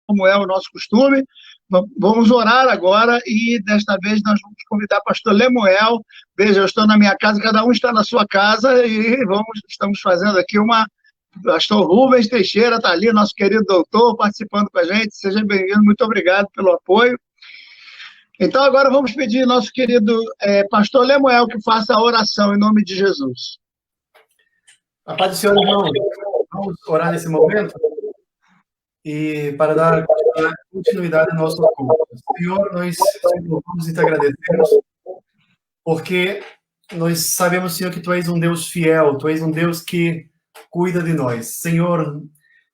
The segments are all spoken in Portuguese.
como é o nosso costume, vamos orar agora e desta vez nós vamos convidar o pastor Lemuel. Veja, eu estou na minha casa, cada um está na sua casa e estamos fazendo aqui uma... Pastor Rubens Teixeira está ali, nosso querido doutor, participando com a gente. Seja bem-vindo, muito obrigado pelo apoio. Então, agora vamos pedir ao nosso querido pastor Lemuel que faça a oração em nome de Jesus. A paz do Senhor, irmão. Vamos orar nesse momento e para dar continuidade ao nosso culto. Senhor, nós te louvamos e te agradecemos, porque nós sabemos, Senhor, que Tu és um Deus fiel, Tu és um Deus que cuida de nós. Senhor,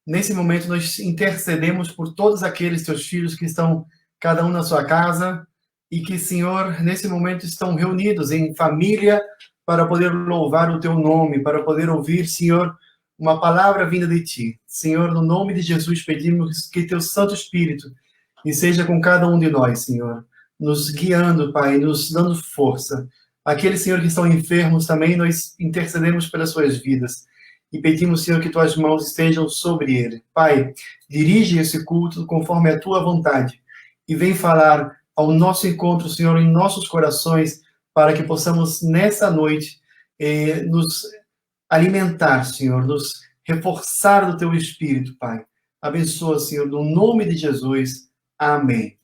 nesse momento nós intercedemos por todos aqueles Teus filhos que estão cada um na sua casa e que, Senhor, nesse momento estão reunidos em família para poder louvar o Teu nome, para poder ouvir, Senhor, uma palavra vinda de Ti. Senhor, no nome de Jesus, pedimos que Teu Santo Espírito esteja com cada um de nós, Senhor, nos guiando, Pai, nos dando força. Aqueles, Senhor, que estão enfermos também, nós intercedemos pelas suas vidas e pedimos, Senhor, que Tuas mãos estejam sobre ele. Pai, dirige esse culto conforme a Tua vontade e vem falar ao nosso encontro, Senhor, em nossos corações, para que possamos, nessa noite, nos alimentar, Senhor, nos reforçar do Teu Espírito, Pai. Abençoa, Senhor, no nome de Jesus. Amém.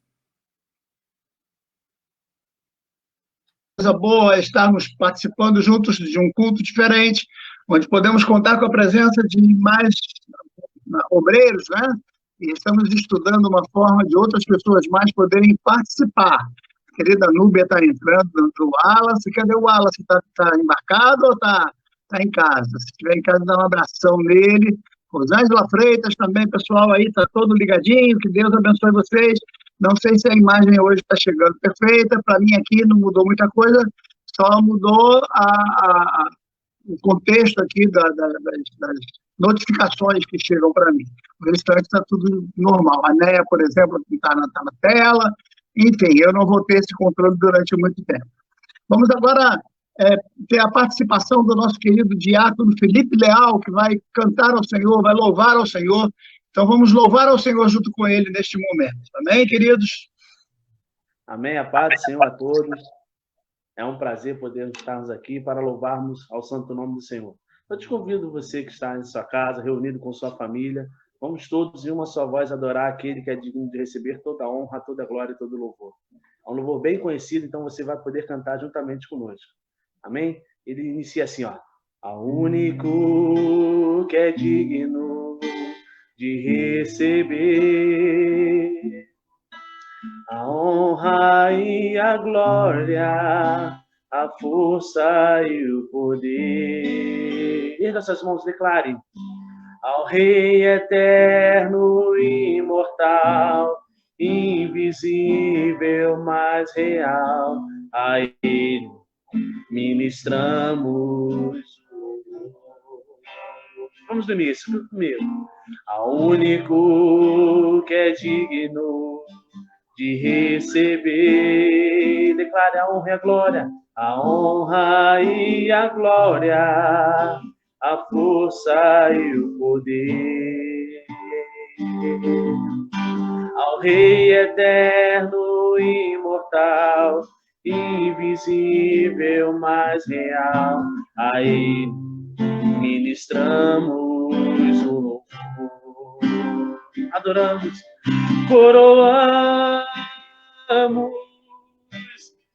Coisa boa estarmos participando juntos de um culto diferente, onde podemos contar com a presença de mais obreiros, né? E estamos estudando uma forma de outras pessoas mais poderem participar. A querida Núbia está entrando no Wallace. Cadê o Wallace? Está embarcado ou está em casa? Se estiver em casa, dá um abração nele. Rosângela Freitas também, pessoal aí, está todo ligadinho. Que Deus abençoe vocês. Não sei se a imagem hoje está chegando perfeita. Para mim aqui não mudou muita coisa, só mudou o contexto aqui das notificações que chegam para mim. O restante está tudo normal. A Néia, por exemplo, está na tela. Enfim, eu não vou ter esse controle durante muito tempo. Vamos agora ter a participação do nosso querido diácono Felipe Leal, que vai cantar ao Senhor, vai louvar ao Senhor. Então vamos louvar ao Senhor junto com ele neste momento. Amém, queridos? Amém. A paz do Senhor a todos. É um prazer podermos estarmos aqui para louvarmos ao santo nome do Senhor. Eu te convido, você que está em sua casa, reunido com sua família, vamos todos em uma só voz adorar aquele que é digno de receber toda a honra, toda a glória e todo o louvor. É um louvor bem conhecido, então você vai poder cantar juntamente conosco. Amém? Ele inicia assim, ó. Ao único que é digno de receber a honra e a glória, a força e o poder. Erga suas mãos, declare. Ao Rei eterno e imortal, invisível, mas real, a Ele ministramos. Vamos do início, tudo comigo. Ao único que é digno de receber, declare a honra e a glória, a honra e a glória, a força e o poder. Ao Rei eterno e imortal, invisível, mas real, a Ele ministramos o louvor. Adoramos, coroamos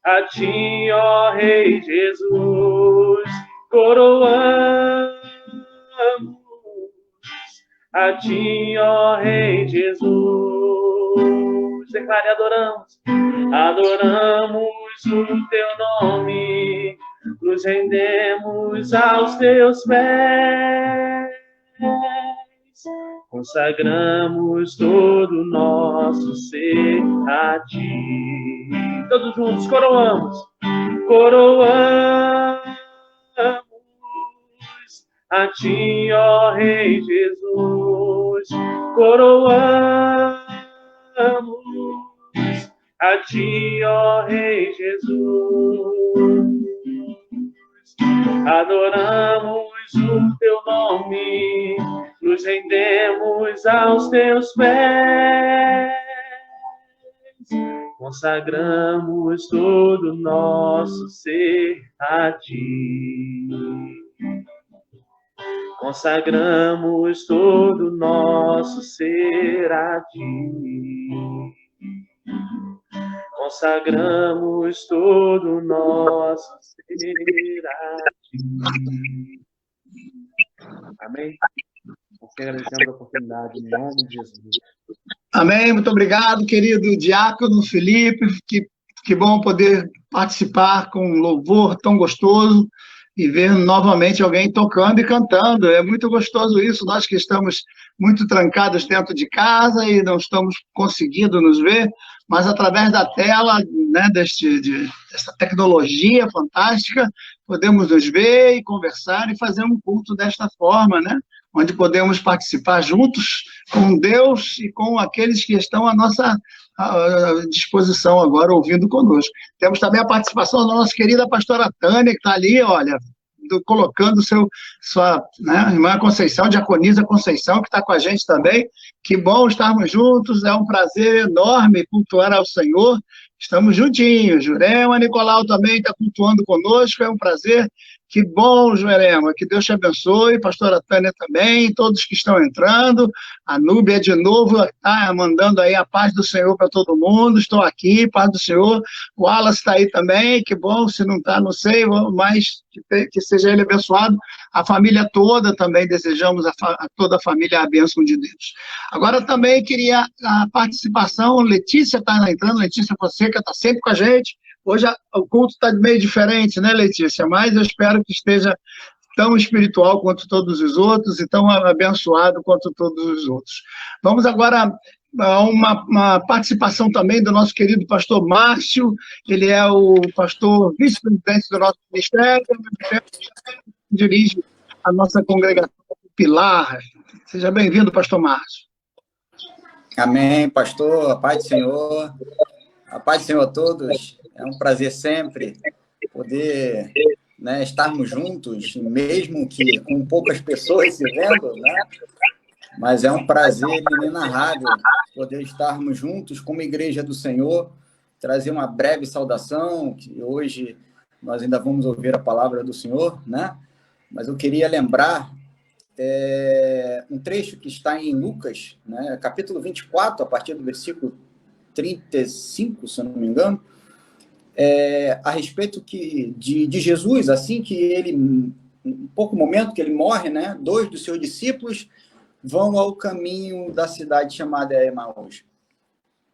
a Ti, ó Rei Jesus, coroamos a Ti, ó Rei Jesus. Declare, adoramos o Teu nome, nos rendemos aos Teus pés, consagramos todo o nosso ser a Ti. Todos juntos, coroamos a Ti, ó Rei Jesus, coroamos a Ti, ó Rei Jesus. Adoramos o Teu nome, nos rendemos aos teus pés, consagramos todo o nosso ser a ti. Consagramos todo o nosso ser a ti. Consagramos todo o nosso ser a ti. Amém? Assim agradecemos a oportunidade, em nome de Jesus. Amém, muito obrigado, querido diácono Felipe, que bom poder participar com um louvor tão gostoso e ver novamente alguém tocando e cantando, é muito gostoso isso, nós que estamos muito trancados dentro de casa e não estamos conseguindo nos ver, mas através da tela, né, dessa tecnologia fantástica, podemos nos ver e conversar e fazer um culto desta forma, né? Onde podemos participar juntos com Deus e com aqueles que estão à nossa disposição agora, ouvindo conosco. Temos também a participação da nossa querida pastora Tânia, que está ali, olha, colocando sua irmã Conceição, diaconisa Conceição, que está com a gente também. Que bom estarmos juntos, é um prazer enorme cultuar ao Senhor. Estamos juntinhos. Jurema Nicolau também está cultuando conosco, é um prazer. Que bom, Jurema, que Deus te abençoe, pastora Tânia também, todos que estão entrando, a Núbia de novo está mandando aí a paz do Senhor para todo mundo, estou aqui, paz do Senhor, o Wallace está aí também, que bom, se não está, não sei, mas que seja ele abençoado, a família toda também, desejamos a toda a família a bênção de Deus. Agora também queria a participação, Letícia está entrando, Letícia Fonseca está sempre com a gente. Hoje o culto está meio diferente, né, Letícia? Mas eu espero que esteja tão espiritual quanto todos os outros e tão abençoado quanto todos os outros. Vamos agora a uma participação também do nosso querido pastor Márcio, ele é o pastor vice-presidente do nosso ministério, dirige a nossa congregação Pilar. Seja bem-vindo, pastor Márcio. Amém, pastor, a paz do Senhor. A paz do Senhor a todos, é um prazer sempre poder, né, estarmos juntos, mesmo que com poucas pessoas se vendo, né? Mas é um prazer inenarrável poder estarmos juntos como Igreja do Senhor, trazer uma breve saudação, que hoje nós ainda vamos ouvir a palavra do Senhor, né? Mas eu queria lembrar um trecho que está em Lucas, né, capítulo 24, a partir do versículo 35, se eu não me engano, a respeito de Jesus, assim que ele, um pouco momento que ele morre, né, 2 dos seus discípulos vão ao caminho da cidade chamada Emaús.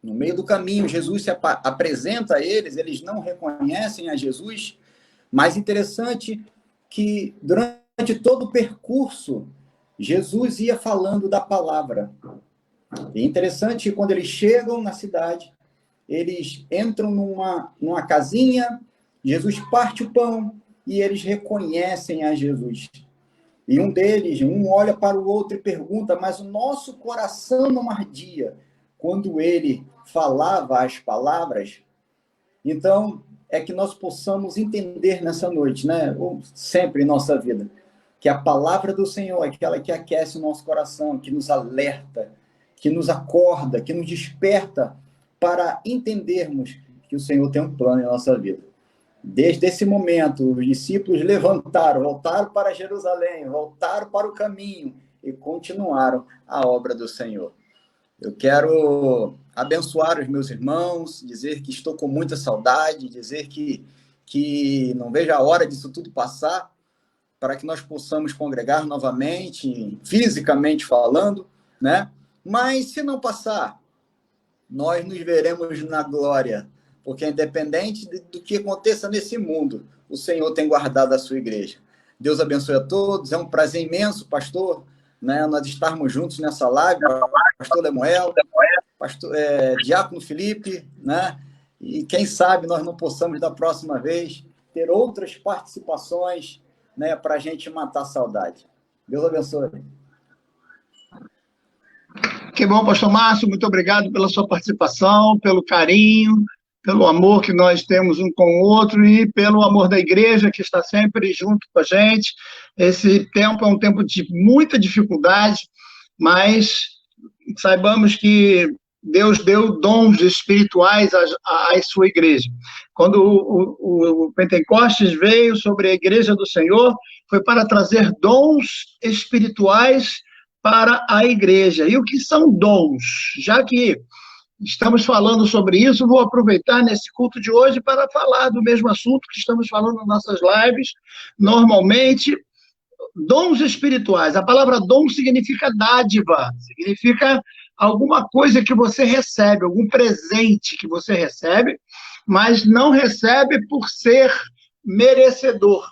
No meio do caminho, Jesus se apresenta a eles, eles não reconhecem a Jesus, mas interessante que durante todo o percurso, Jesus ia falando da palavra. É interessante que quando eles chegam na cidade, eles entram numa casinha, Jesus parte o pão e eles reconhecem a Jesus. E um deles, olha para o outro e pergunta, mas o nosso coração não ardia quando ele falava as palavras? Então, é que nós possamos entender nessa noite, né? Ou sempre em nossa vida, que a palavra do Senhor é aquela que aquece o nosso coração, que nos alerta, que nos acorda, que nos desperta para entendermos que o Senhor tem um plano em nossa vida. Desde esse momento, os discípulos levantaram, voltaram para Jerusalém, voltaram para o caminho e continuaram a obra do Senhor. Eu quero abençoar os meus irmãos, dizer que estou com muita saudade, dizer que não vejo a hora disso tudo passar, para que nós possamos congregar novamente, fisicamente falando, né? Mas se não passar, nós nos veremos na glória, porque independente do que aconteça nesse mundo, o Senhor tem guardado a sua igreja. Deus abençoe a todos, é um prazer imenso, pastor, né, nós estarmos juntos nessa live, pastor Lemuel, pastor, diácono Felipe, né, e quem sabe nós não possamos da próxima vez ter outras participações, né, para a gente matar a saudade. Deus abençoe. Que bom, pastor Márcio, muito obrigado pela sua participação, pelo carinho, pelo amor que nós temos um com o outro e pelo amor da igreja que está sempre junto com a gente. Esse tempo é um tempo de muita dificuldade mas saibamos que Deus deu dons espirituais à sua igreja. Quando o Pentecostes veio sobre a igreja do Senhor, foi para trazer dons espirituais para a igreja. E o que são dons? Já que estamos falando sobre isso, vou aproveitar nesse culto de hoje para falar do mesmo assunto que estamos falando nas nossas lives, normalmente, dons espirituais. A palavra dom significa dádiva, significa alguma coisa que você recebe, algum presente que você recebe, mas não recebe por ser merecedor.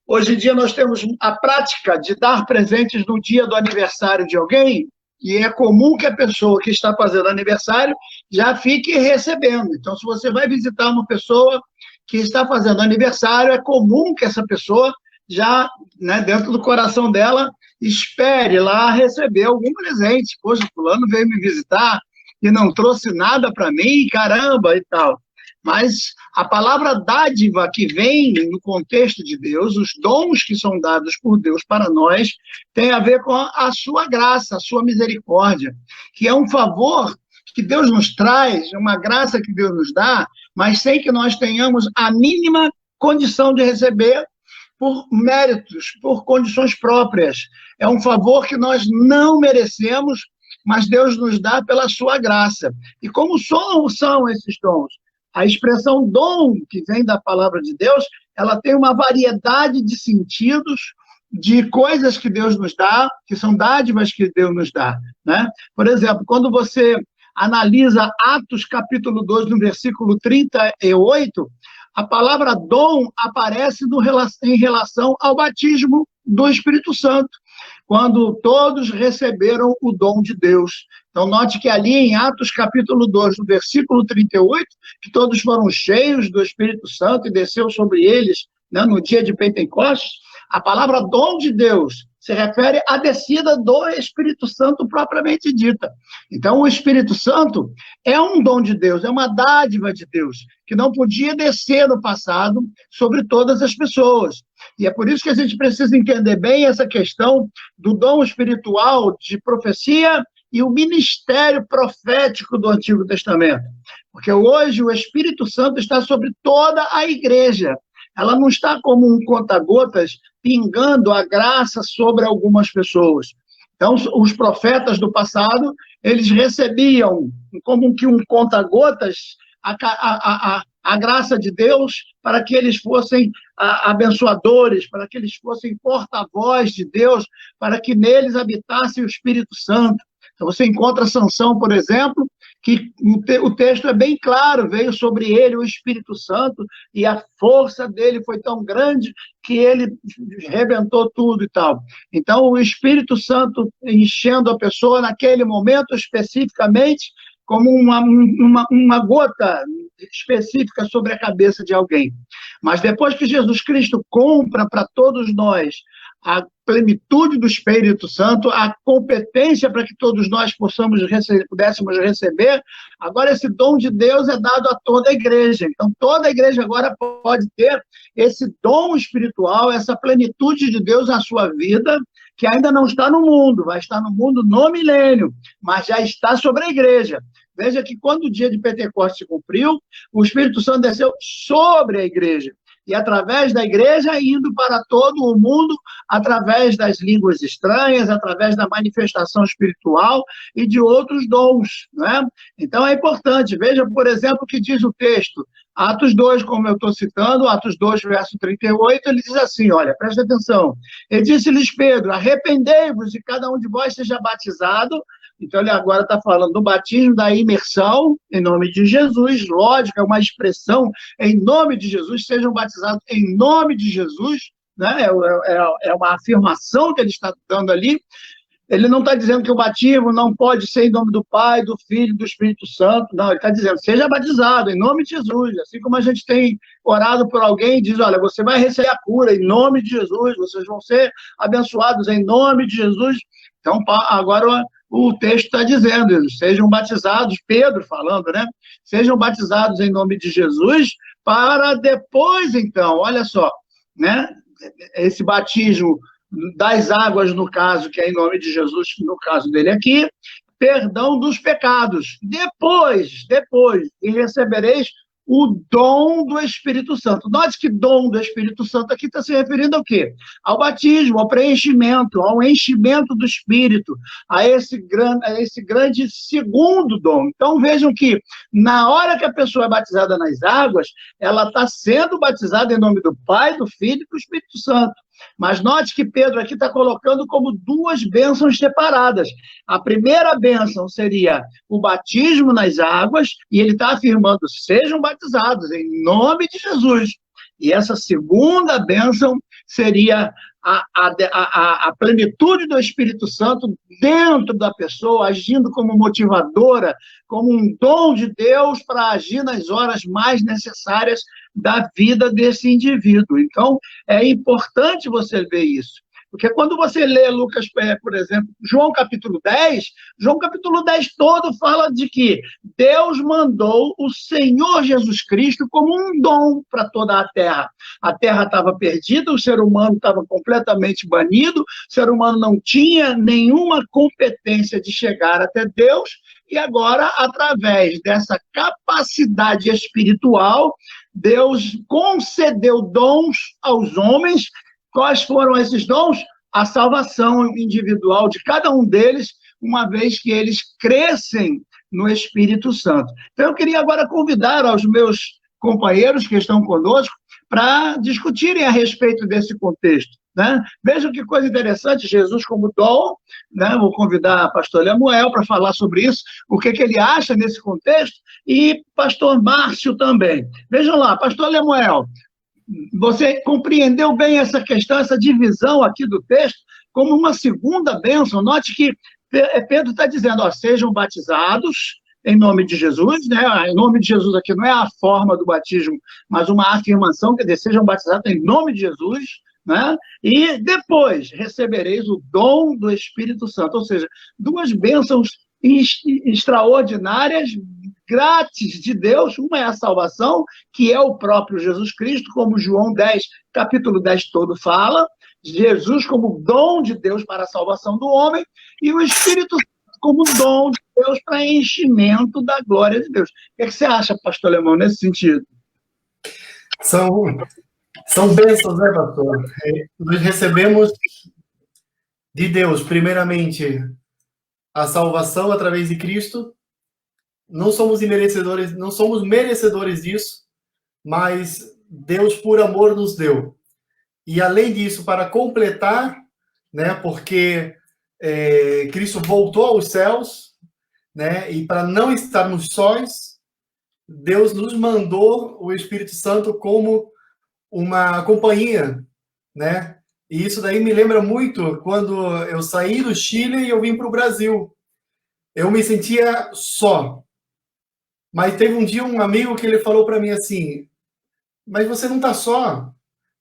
Hoje em dia nós temos a prática de dar presentes no dia do aniversário de alguém, e é comum que a pessoa que está fazendo aniversário já fique recebendo. Então, se você vai visitar uma pessoa que está fazendo aniversário, é comum que essa pessoa já, né, dentro do coração dela, espere lá receber algum presente. Poxa, fulano veio me visitar e não trouxe nada para mim, caramba, e tal. Mas a palavra dádiva que vem no contexto de Deus, os dons que são dados por Deus para nós, tem a ver com a sua graça, a sua misericórdia, que é um favor que Deus nos traz, uma graça que Deus nos dá, mas sem que nós tenhamos a mínima condição de receber por méritos, por condições próprias. É um favor que nós não merecemos, mas Deus nos dá pela sua graça. E como são esses dons? A expressão dom, que vem da palavra de Deus, ela tem uma variedade de sentidos, de coisas que Deus nos dá, que são dádivas que Deus nos dá, né? Por exemplo, quando você analisa Atos capítulo 2, no versículo 38, a palavra dom aparece em relação ao batismo do Espírito Santo, quando todos receberam o dom de Deus. Então, note que ali em Atos capítulo 2, no versículo 38, que todos foram cheios do Espírito Santo e desceu sobre eles, né, no dia de Pentecostes, a palavra dom de Deus se refere à descida do Espírito Santo propriamente dita. Então, o Espírito Santo é um dom de Deus, é uma dádiva de Deus, que não podia descer no passado sobre todas as pessoas. E é por isso que a gente precisa entender bem essa questão do dom espiritual de profecia e o ministério profético do Antigo Testamento. Porque hoje o Espírito Santo está sobre toda a igreja. Ela não está como um conta-gotas pingando a graça sobre algumas pessoas. Então, os profetas do passado, eles recebiam como que um conta-gotas a graça de Deus para que eles fossem abençoadores, para que eles fossem porta-voz de Deus, para que neles habitasse o Espírito Santo. Então, você encontra Sansão, por exemplo, que o texto é bem claro, veio sobre ele o Espírito Santo, e a força dele foi tão grande que ele rebentou tudo e tal. Então, o Espírito Santo enchendo a pessoa naquele momento, especificamente, como uma gota específica sobre a cabeça de alguém. Mas depois que Jesus Cristo compra para todos nós a plenitude do Espírito Santo, a competência para que todos nós pudéssemos receber, agora esse dom de Deus é dado a toda a igreja. Então, toda a igreja agora pode ter esse dom espiritual, essa plenitude de Deus na sua vida, que ainda não está no mundo, vai estar no mundo no milênio, mas já está sobre a igreja. Veja que quando o dia de Pentecostes se cumpriu, o Espírito Santo desceu sobre a igreja. E através da igreja, indo para todo o mundo, através das línguas estranhas, através da manifestação espiritual e de outros dons, né? Então é importante. Veja, por exemplo, o que diz o texto. Atos 2, como eu estou citando, Atos 2, verso 38, ele diz assim, olha, presta atenção. Ele disse-lhes, Pedro, arrependei-vos e cada um de vós seja batizado. Então, ele agora está falando do batismo, da imersão, em nome de Jesus, lógico, é uma expressão, em nome de Jesus, sejam batizados em nome de Jesus, né? É uma afirmação que ele está dando ali. Ele não está dizendo que o batismo não pode ser em nome do Pai, do Filho, do Espírito Santo, não, ele está dizendo, seja batizado em nome de Jesus, assim como a gente tem orado por alguém e diz, olha, você vai receber a cura em nome de Jesus, vocês vão ser abençoados em nome de Jesus. Então, agora o texto está dizendo, sejam batizados, Pedro falando, né? Sejam batizados em nome de Jesus, para depois, então, olha só, né? Esse batismo das águas, no caso, que é em nome de Jesus, no caso dele aqui, perdão dos pecados. Depois, e recebereis o dom do Espírito Santo. Note que dom do Espírito Santo aqui está se referindo ao quê? Ao batismo, ao preenchimento, ao enchimento do Espírito, a esse grande segundo dom. Então, vejam que, na hora que a pessoa é batizada nas águas, ela está sendo batizada em nome do Pai, do Filho e do Espírito Santo. Mas note que Pedro aqui está colocando como duas bênçãos separadas. A primeira bênção seria o batismo nas águas, e ele está afirmando, sejam batizados em nome de Jesus. E essa segunda bênção seria a plenitude do Espírito Santo dentro da pessoa, agindo como motivadora, como um dom de Deus para agir nas horas mais necessárias da vida desse indivíduo. Então, é importante você ver isso. Porque quando você lê Lucas, por exemplo, João capítulo 10 todo fala de que Deus mandou o Senhor Jesus Cristo como um dom para toda a terra. A terra estava perdida, o ser humano estava completamente banido, o ser humano não tinha nenhuma competência de chegar até Deus, e agora, através dessa capacidade espiritual, Deus concedeu dons aos homens. Quais foram esses dons? A salvação individual de cada um deles, uma vez que eles crescem no Espírito Santo. Então, eu queria agora convidar aos meus companheiros que estão conosco para discutirem a respeito desse contexto, né? Vejam que coisa interessante, Jesus como dom, né? Vou convidar o pastor Lemuel para falar sobre isso, o que ele acha nesse contexto, e pastor Márcio também. Vejam lá, pastor Lemuel, você compreendeu bem essa questão, essa divisão aqui do texto, como uma segunda bênção? Note que Pedro está dizendo, ó, sejam batizados em nome de Jesus, né? Em nome de Jesus aqui não é a forma do batismo, mas uma afirmação, quer dizer, sejam batizados em nome de Jesus, né? E depois recebereis o dom do Espírito Santo, ou seja, duas bênçãos extraordinárias, grátis de Deus. Uma é a salvação, que é o próprio Jesus Cristo, como João 10, capítulo 10 todo fala, Jesus como dom de Deus para a salvação do homem, e o Espírito Santo como dom de Deus para enchimento da glória de Deus. O que você acha, pastor Alemão, nesse sentido? São bênçãos, né, pastor? Nós recebemos de Deus, primeiramente, a salvação através de Cristo. Não somos merecedores disso, mas Deus, por amor, nos deu. E, além disso, para completar, né, porque Cristo voltou aos céus, né, e para não estarmos sós, Deus nos mandou o Espírito Santo como uma companhia, né? E isso daí me lembra muito quando eu saí do Chile e eu vim para o Brasil. Eu me sentia só. Mas teve um dia um amigo que ele falou para mim assim, mas você não está só,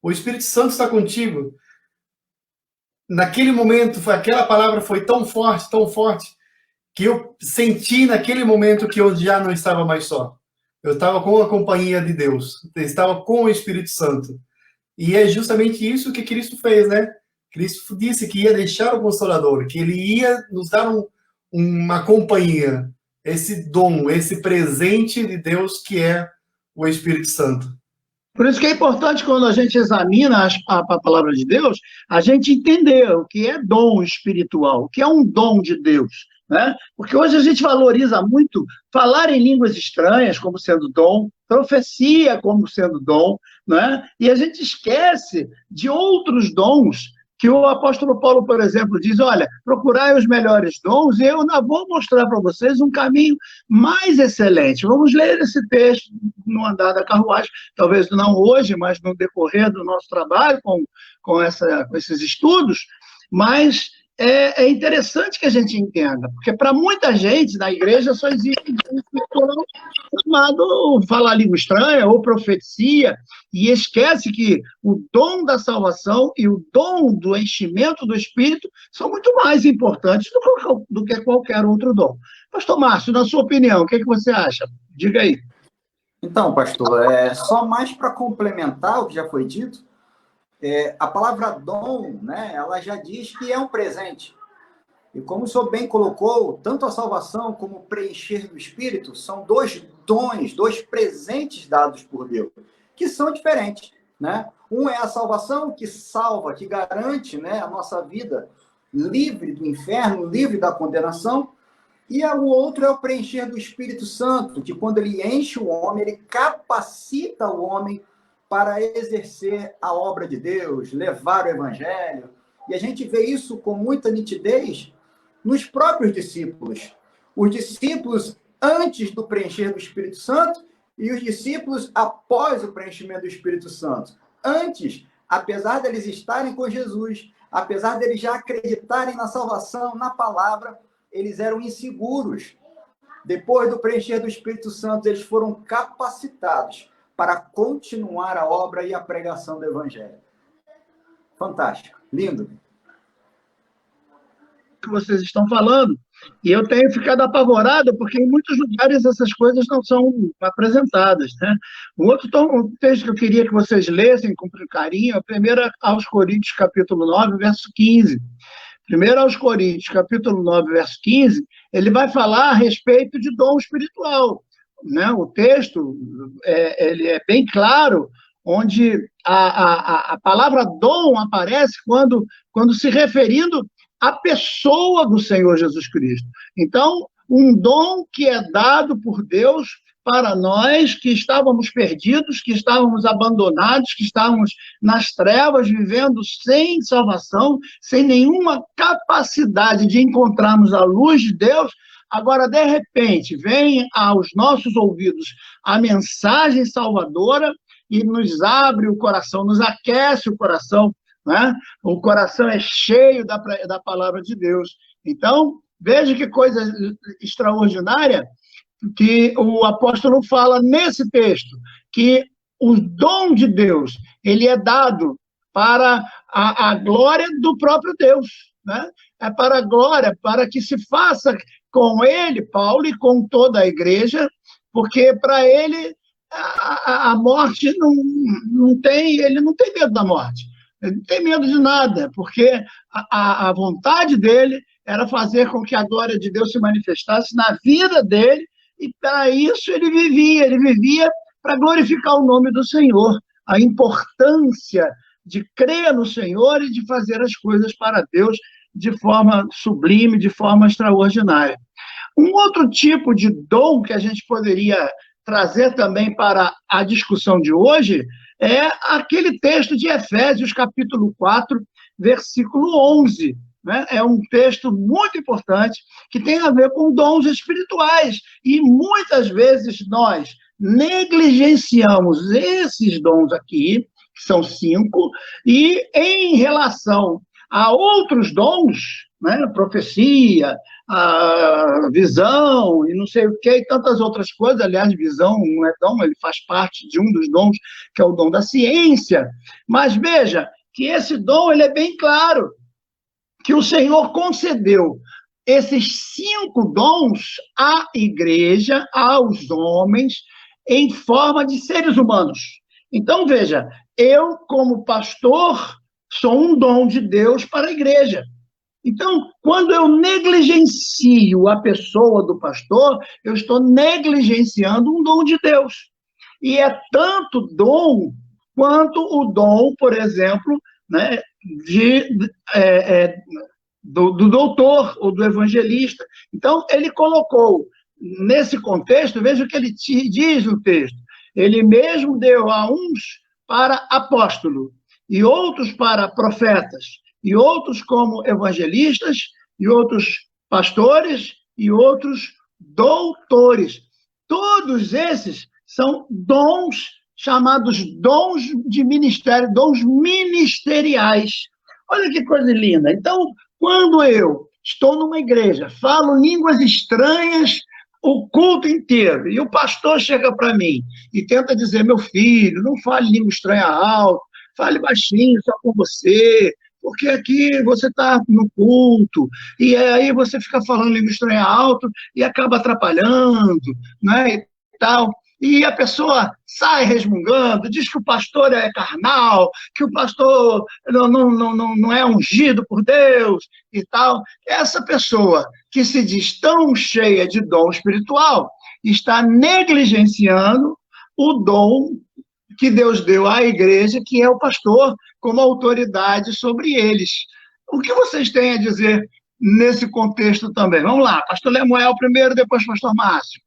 o Espírito Santo está contigo. Naquele momento, aquela palavra foi tão forte, que eu senti naquele momento que eu já não estava mais só. Eu estava com a companhia de Deus, eu estava com o Espírito Santo. E é justamente isso que Cristo fez, né? Cristo disse que ia deixar o Consolador, que ele ia nos dar uma companhia, esse dom, esse presente de Deus que é o Espírito Santo. Por isso que é importante, quando a gente examina a palavra de Deus, a gente entender o que é dom espiritual, o que é um dom de Deus, né? Porque hoje a gente valoriza muito falar em línguas estranhas como sendo dom, profecia como sendo dom, né? E a gente esquece de outros dons que o apóstolo Paulo, por exemplo, diz, olha, procurai os melhores dons, e eu ainda vou mostrar para vocês um caminho mais excelente. Vamos ler esse texto no andar da carruagem, talvez não hoje, mas no decorrer do nosso trabalho com esses estudos, mas é interessante que a gente entenda, porque para muita gente na igreja só existe um chamado falar língua estranha ou profecia, e esquece que o dom da salvação e o dom do enchimento do Espírito são muito mais importantes do que qualquer outro dom. Pastor Márcio, na sua opinião, o que você acha? Diga aí. Então, pastor, só mais para complementar o que já foi dito, A palavra dom, né, ela já diz que é um presente. E como o senhor bem colocou, tanto a salvação como o preencher do Espírito são dois dons, dois presentes dados por Deus, que são diferentes, né? Um é a salvação, que salva, que garante, né, a nossa vida livre do inferno, livre da condenação, e o outro é o preencher do Espírito Santo, que quando ele enche o homem, ele capacita o homem para exercer a obra de Deus, levar o evangelho. E a gente vê isso com muita nitidez nos próprios discípulos. Os discípulos antes do preencher do Espírito Santo e os discípulos após o preenchimento do Espírito Santo. Antes, apesar deles estarem com Jesus, apesar deles já acreditarem na salvação, na palavra, eles eram inseguros. Depois do preencher do Espírito Santo, eles foram capacitados para continuar a obra e a pregação do Evangelho. Fantástico, lindo. Que vocês estão falando, e eu tenho ficado apavorado porque em muitos lugares essas coisas não são apresentadas, né? Um outro texto que eu queria que vocês lessem com carinho é 1 aos Coríntios, capítulo 9, verso 15. 1 aos Coríntios, capítulo 9, verso 15, ele vai falar a respeito de dom espiritual, né? O texto ele é bem claro, onde a palavra dom aparece quando se referindo à pessoa do Senhor Jesus Cristo. Então, um dom que é dado por Deus para nós que estávamos perdidos, que estávamos abandonados, que estávamos nas trevas, vivendo sem salvação, sem nenhuma capacidade de encontrarmos a luz de Deus. Agora, de repente, vem aos nossos ouvidos a mensagem salvadora e nos abre o coração, nos aquece o coração, né? O coração é cheio da palavra de Deus. Então, veja que coisa extraordinária que o apóstolo fala nesse texto, que o dom de Deus, ele é dado para a glória do próprio Deus, né? É para a glória, para que se faça com ele, Paulo, e com toda a igreja, porque para ele a morte ele não tem medo da morte, ele não tem medo de nada, porque a vontade dele era fazer com que a glória de Deus se manifestasse na vida dele, e para isso ele vivia para glorificar o nome do Senhor, a importância de crer no Senhor e de fazer as coisas para Deus de forma sublime, de forma extraordinária. Um outro tipo de dom que a gente poderia trazer também para a discussão de hoje é aquele texto de Efésios, capítulo 4, versículo 11, né? É um texto muito importante que tem a ver com dons espirituais, e muitas vezes nós negligenciamos esses dons aqui, que são 5, e em relação a outros dons, né? Profecia, a visão, e não sei o que, e tantas outras coisas. Aliás, visão não é dom, ele faz parte de um dos dons, que é o dom da ciência. Mas veja que esse dom ele é bem claro, que o Senhor concedeu esses 5 dons à igreja, aos homens, em forma de seres humanos. Então, veja, eu, como pastor, sou um dom de Deus para a igreja. Então, quando eu negligencio a pessoa do pastor, eu estou negligenciando um dom de Deus. E é tanto dom quanto o dom, por exemplo, né, do doutor ou do evangelista. Então, ele colocou nesse contexto, veja o que ele diz no texto, ele mesmo deu a uns para apóstolo, e outros para profetas, e outros como evangelistas, e outros pastores, e outros doutores. Todos esses são dons chamados dons de ministério, dons ministeriais. Olha que coisa linda. Então, quando eu estou numa igreja, falo línguas estranhas o culto inteiro, e o pastor chega para mim e tenta dizer: meu filho, não fale língua estranha alto, fale baixinho só com você, porque aqui você está no culto, e aí você fica falando língua estranha alto e acaba atrapalhando, né, e tal. e a pessoa sai resmungando, diz que o pastor é carnal, que o pastor não é ungido por Deus e tal. Essa pessoa que se diz tão cheia de dom espiritual está negligenciando o dom que Deus deu à igreja, que é o pastor, como autoridade sobre eles. O que vocês têm a dizer nesse contexto também? Vamos lá, pastor Lemuel primeiro, depois pastor Márcio.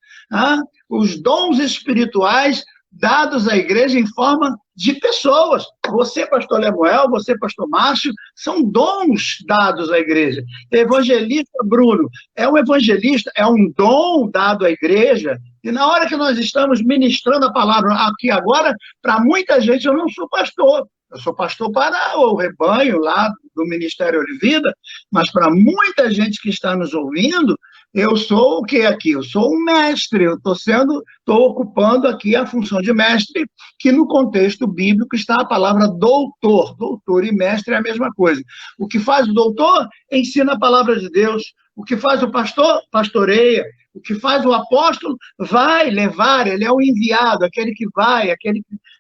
Os dons espirituais dados à igreja em forma de pessoas. Você, pastor Lemuel, você, pastor Márcio, são dons dados à igreja. Evangelista Bruno é um evangelista, é um dom dado à igreja. E na hora que nós estamos ministrando a palavra aqui agora, para muita gente eu não sou pastor. Eu sou pastor para o rebanho lá do Ministério Olivida, mas para muita gente que está nos ouvindo, eu sou o que aqui? Eu sou um mestre, eu estou ocupando aqui a função de mestre, que no contexto bíblico está a palavra doutor. Doutor e mestre é a mesma coisa. O que faz o doutor? Ensina a palavra de Deus. O que faz o pastor? Pastoreia. O que faz o apóstolo? Vai levar, ele é o enviado, aquele que vai,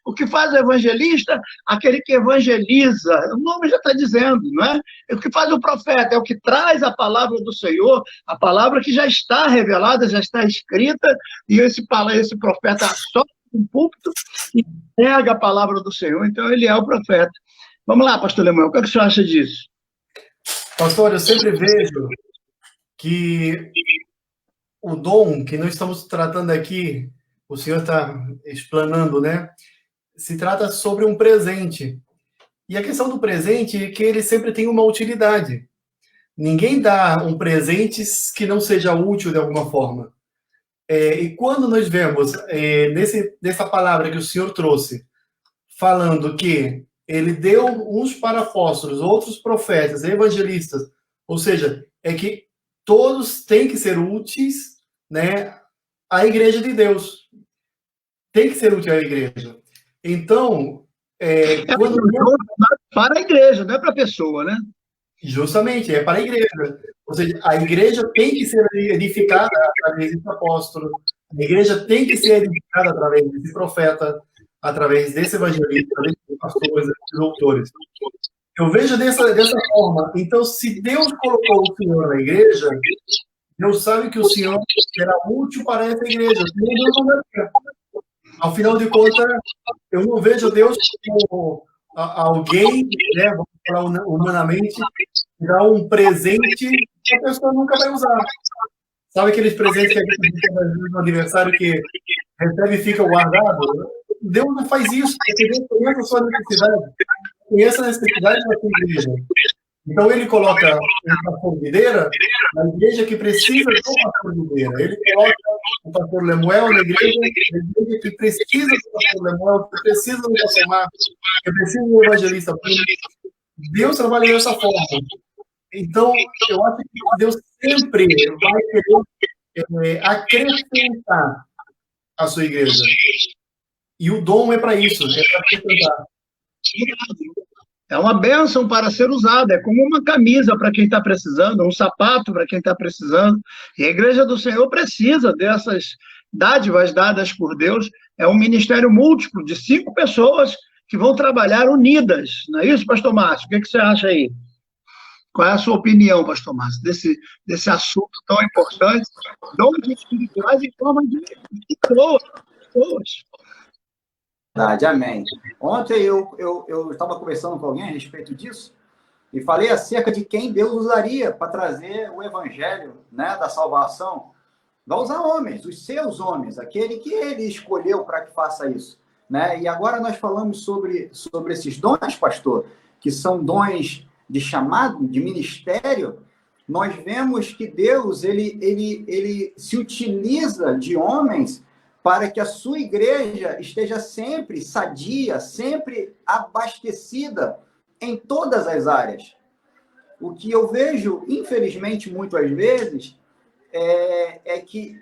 O que faz o evangelista? Aquele que evangeliza. O nome já está dizendo, não é? O que faz o profeta? É o que traz a palavra do Senhor, a palavra que já está revelada, já está escrita, e esse profeta sobe um púlpito e pega a palavra do Senhor. Então, ele é o profeta. Vamos lá, pastor Lemuel, o que o senhor acha disso? Pastor, eu sempre vejo que o dom que nós estamos tratando aqui, o senhor está explanando, né? Se trata sobre um presente. E a questão do presente é que ele sempre tem uma utilidade. Ninguém dá um presente que não seja útil de alguma forma. E quando nós vemos nessa palavra que o senhor trouxe, falando que ele deu uns para apóstolos, outros profetas, evangelistas, ou seja, é que todos têm que ser úteis, né, à igreja de Deus. Tem que ser útil à igreja. Então, quando... para a igreja, não é para a pessoa, né? Justamente, é para a igreja. Ou seja, a igreja tem que ser edificada através desse apóstolo, a igreja tem que ser edificada através desse profeta, através desse evangelista, desses pastores, desses doutores. Eu vejo dessa forma. Então, se Deus colocou o Senhor na igreja, Deus sabe que o Senhor será útil para essa igreja. Ao final de contas, eu não vejo Deus como alguém, né, vamos falar humanamente, dar um presente que a pessoa nunca vai usar. Sabe aqueles presentes que a gente tem no aniversário que recebe e fica guardado? Deus não faz isso, porque Deus conhece a sua necessidade, conhece a necessidade da sua igreja. Então, ele coloca um pastor videira na igreja que precisa do pastor videira. Ele coloca o pastor Lemuel na igreja que precisa do pastor Lemuel, que precisa do pastor Marcos, que precisa do evangelista. Deus trabalha dessa forma. Então, eu acho que Deus sempre vai querer acrescentar a sua igreja. E o dom é para isso, é para acrescentar. É uma bênção para ser usada, é como uma camisa para quem está precisando, um sapato para quem está precisando. E a Igreja do Senhor precisa dessas dádivas dadas por Deus. É um ministério múltiplo de 5 pessoas que vão trabalhar unidas. Não é isso, pastor Márcio? O que você acha aí? Qual é a sua opinião, pastor Márcio, desse assunto tão importante? Dons espirituais em forma de pessoas. Verdade, amém. Ontem eu estava conversando com alguém a respeito disso e falei acerca de quem Deus usaria para trazer o evangelho, né, da salvação. Vai usar homens, os seus homens, aquele que ele escolheu para que faça isso, né? E agora nós falamos sobre esses dons, pastor, que são dons de chamado, de ministério. Nós vemos que Deus ele se utiliza de homens para que a sua igreja esteja sempre sadia, sempre abastecida em todas as áreas. O que eu vejo, infelizmente, muitas vezes, é que,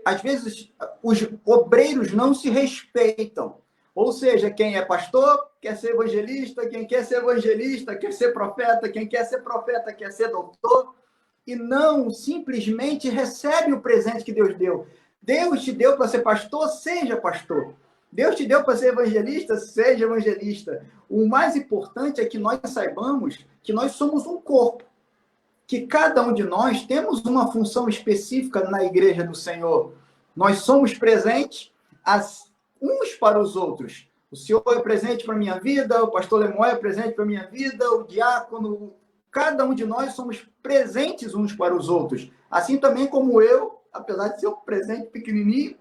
às vezes, os obreiros não se respeitam. Ou seja, quem é pastor quer ser evangelista, quem quer ser evangelista quer ser profeta, quem quer ser profeta quer ser doutor, e não simplesmente recebe o presente que Deus deu. Deus te deu para ser pastor, seja pastor. Deus te deu para ser evangelista, seja evangelista. O mais importante é que nós saibamos que nós somos um corpo, que cada um de nós temos uma função específica na igreja do Senhor. Nós somos presentes uns para os outros. O Senhor é presente para a minha vida, o pastor Lemoy é presente para a minha vida, o diácono, cada um de nós somos presentes uns para os outros. Assim também como eu, apesar de ser um presente pequenininho,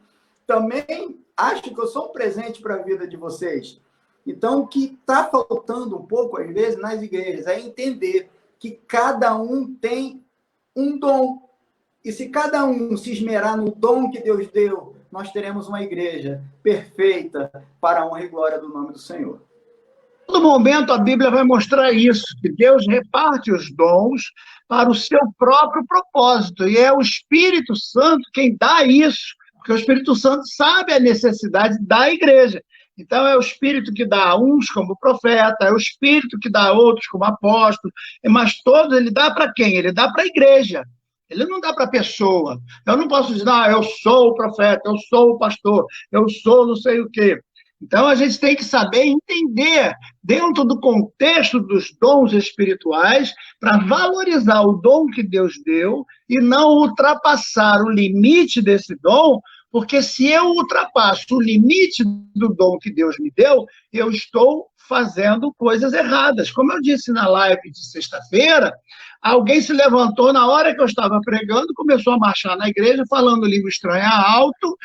também acho que eu sou um presente para a vida de vocês. Então, o que está faltando um pouco, às vezes, nas igrejas, é entender que cada um tem um dom. E se cada um se esmerar no dom que Deus deu, nós teremos uma igreja perfeita para a honra e glória do nome do Senhor. Todo momento a Bíblia vai mostrar isso, que Deus reparte os dons para o seu próprio propósito, e é o Espírito Santo quem dá isso, porque o Espírito Santo sabe a necessidade da igreja. Então, é o Espírito que dá a uns como profeta, é o Espírito que dá a outros como apóstolo, mas todos ele dá para quem? Ele dá para a igreja. Ele não dá para a pessoa. Eu não posso dizer, eu sou o profeta, eu sou o pastor, eu sou não sei o quê. Então, a gente tem que saber entender, dentro do contexto dos dons espirituais, para valorizar o dom que Deus deu e não ultrapassar o limite desse dom, porque se eu ultrapasso o limite do dom que Deus me deu, eu estou fazendo coisas erradas. Como eu disse na live de sexta-feira, alguém se levantou na hora que eu estava pregando, começou a marchar na igreja, falando língua estranha alto.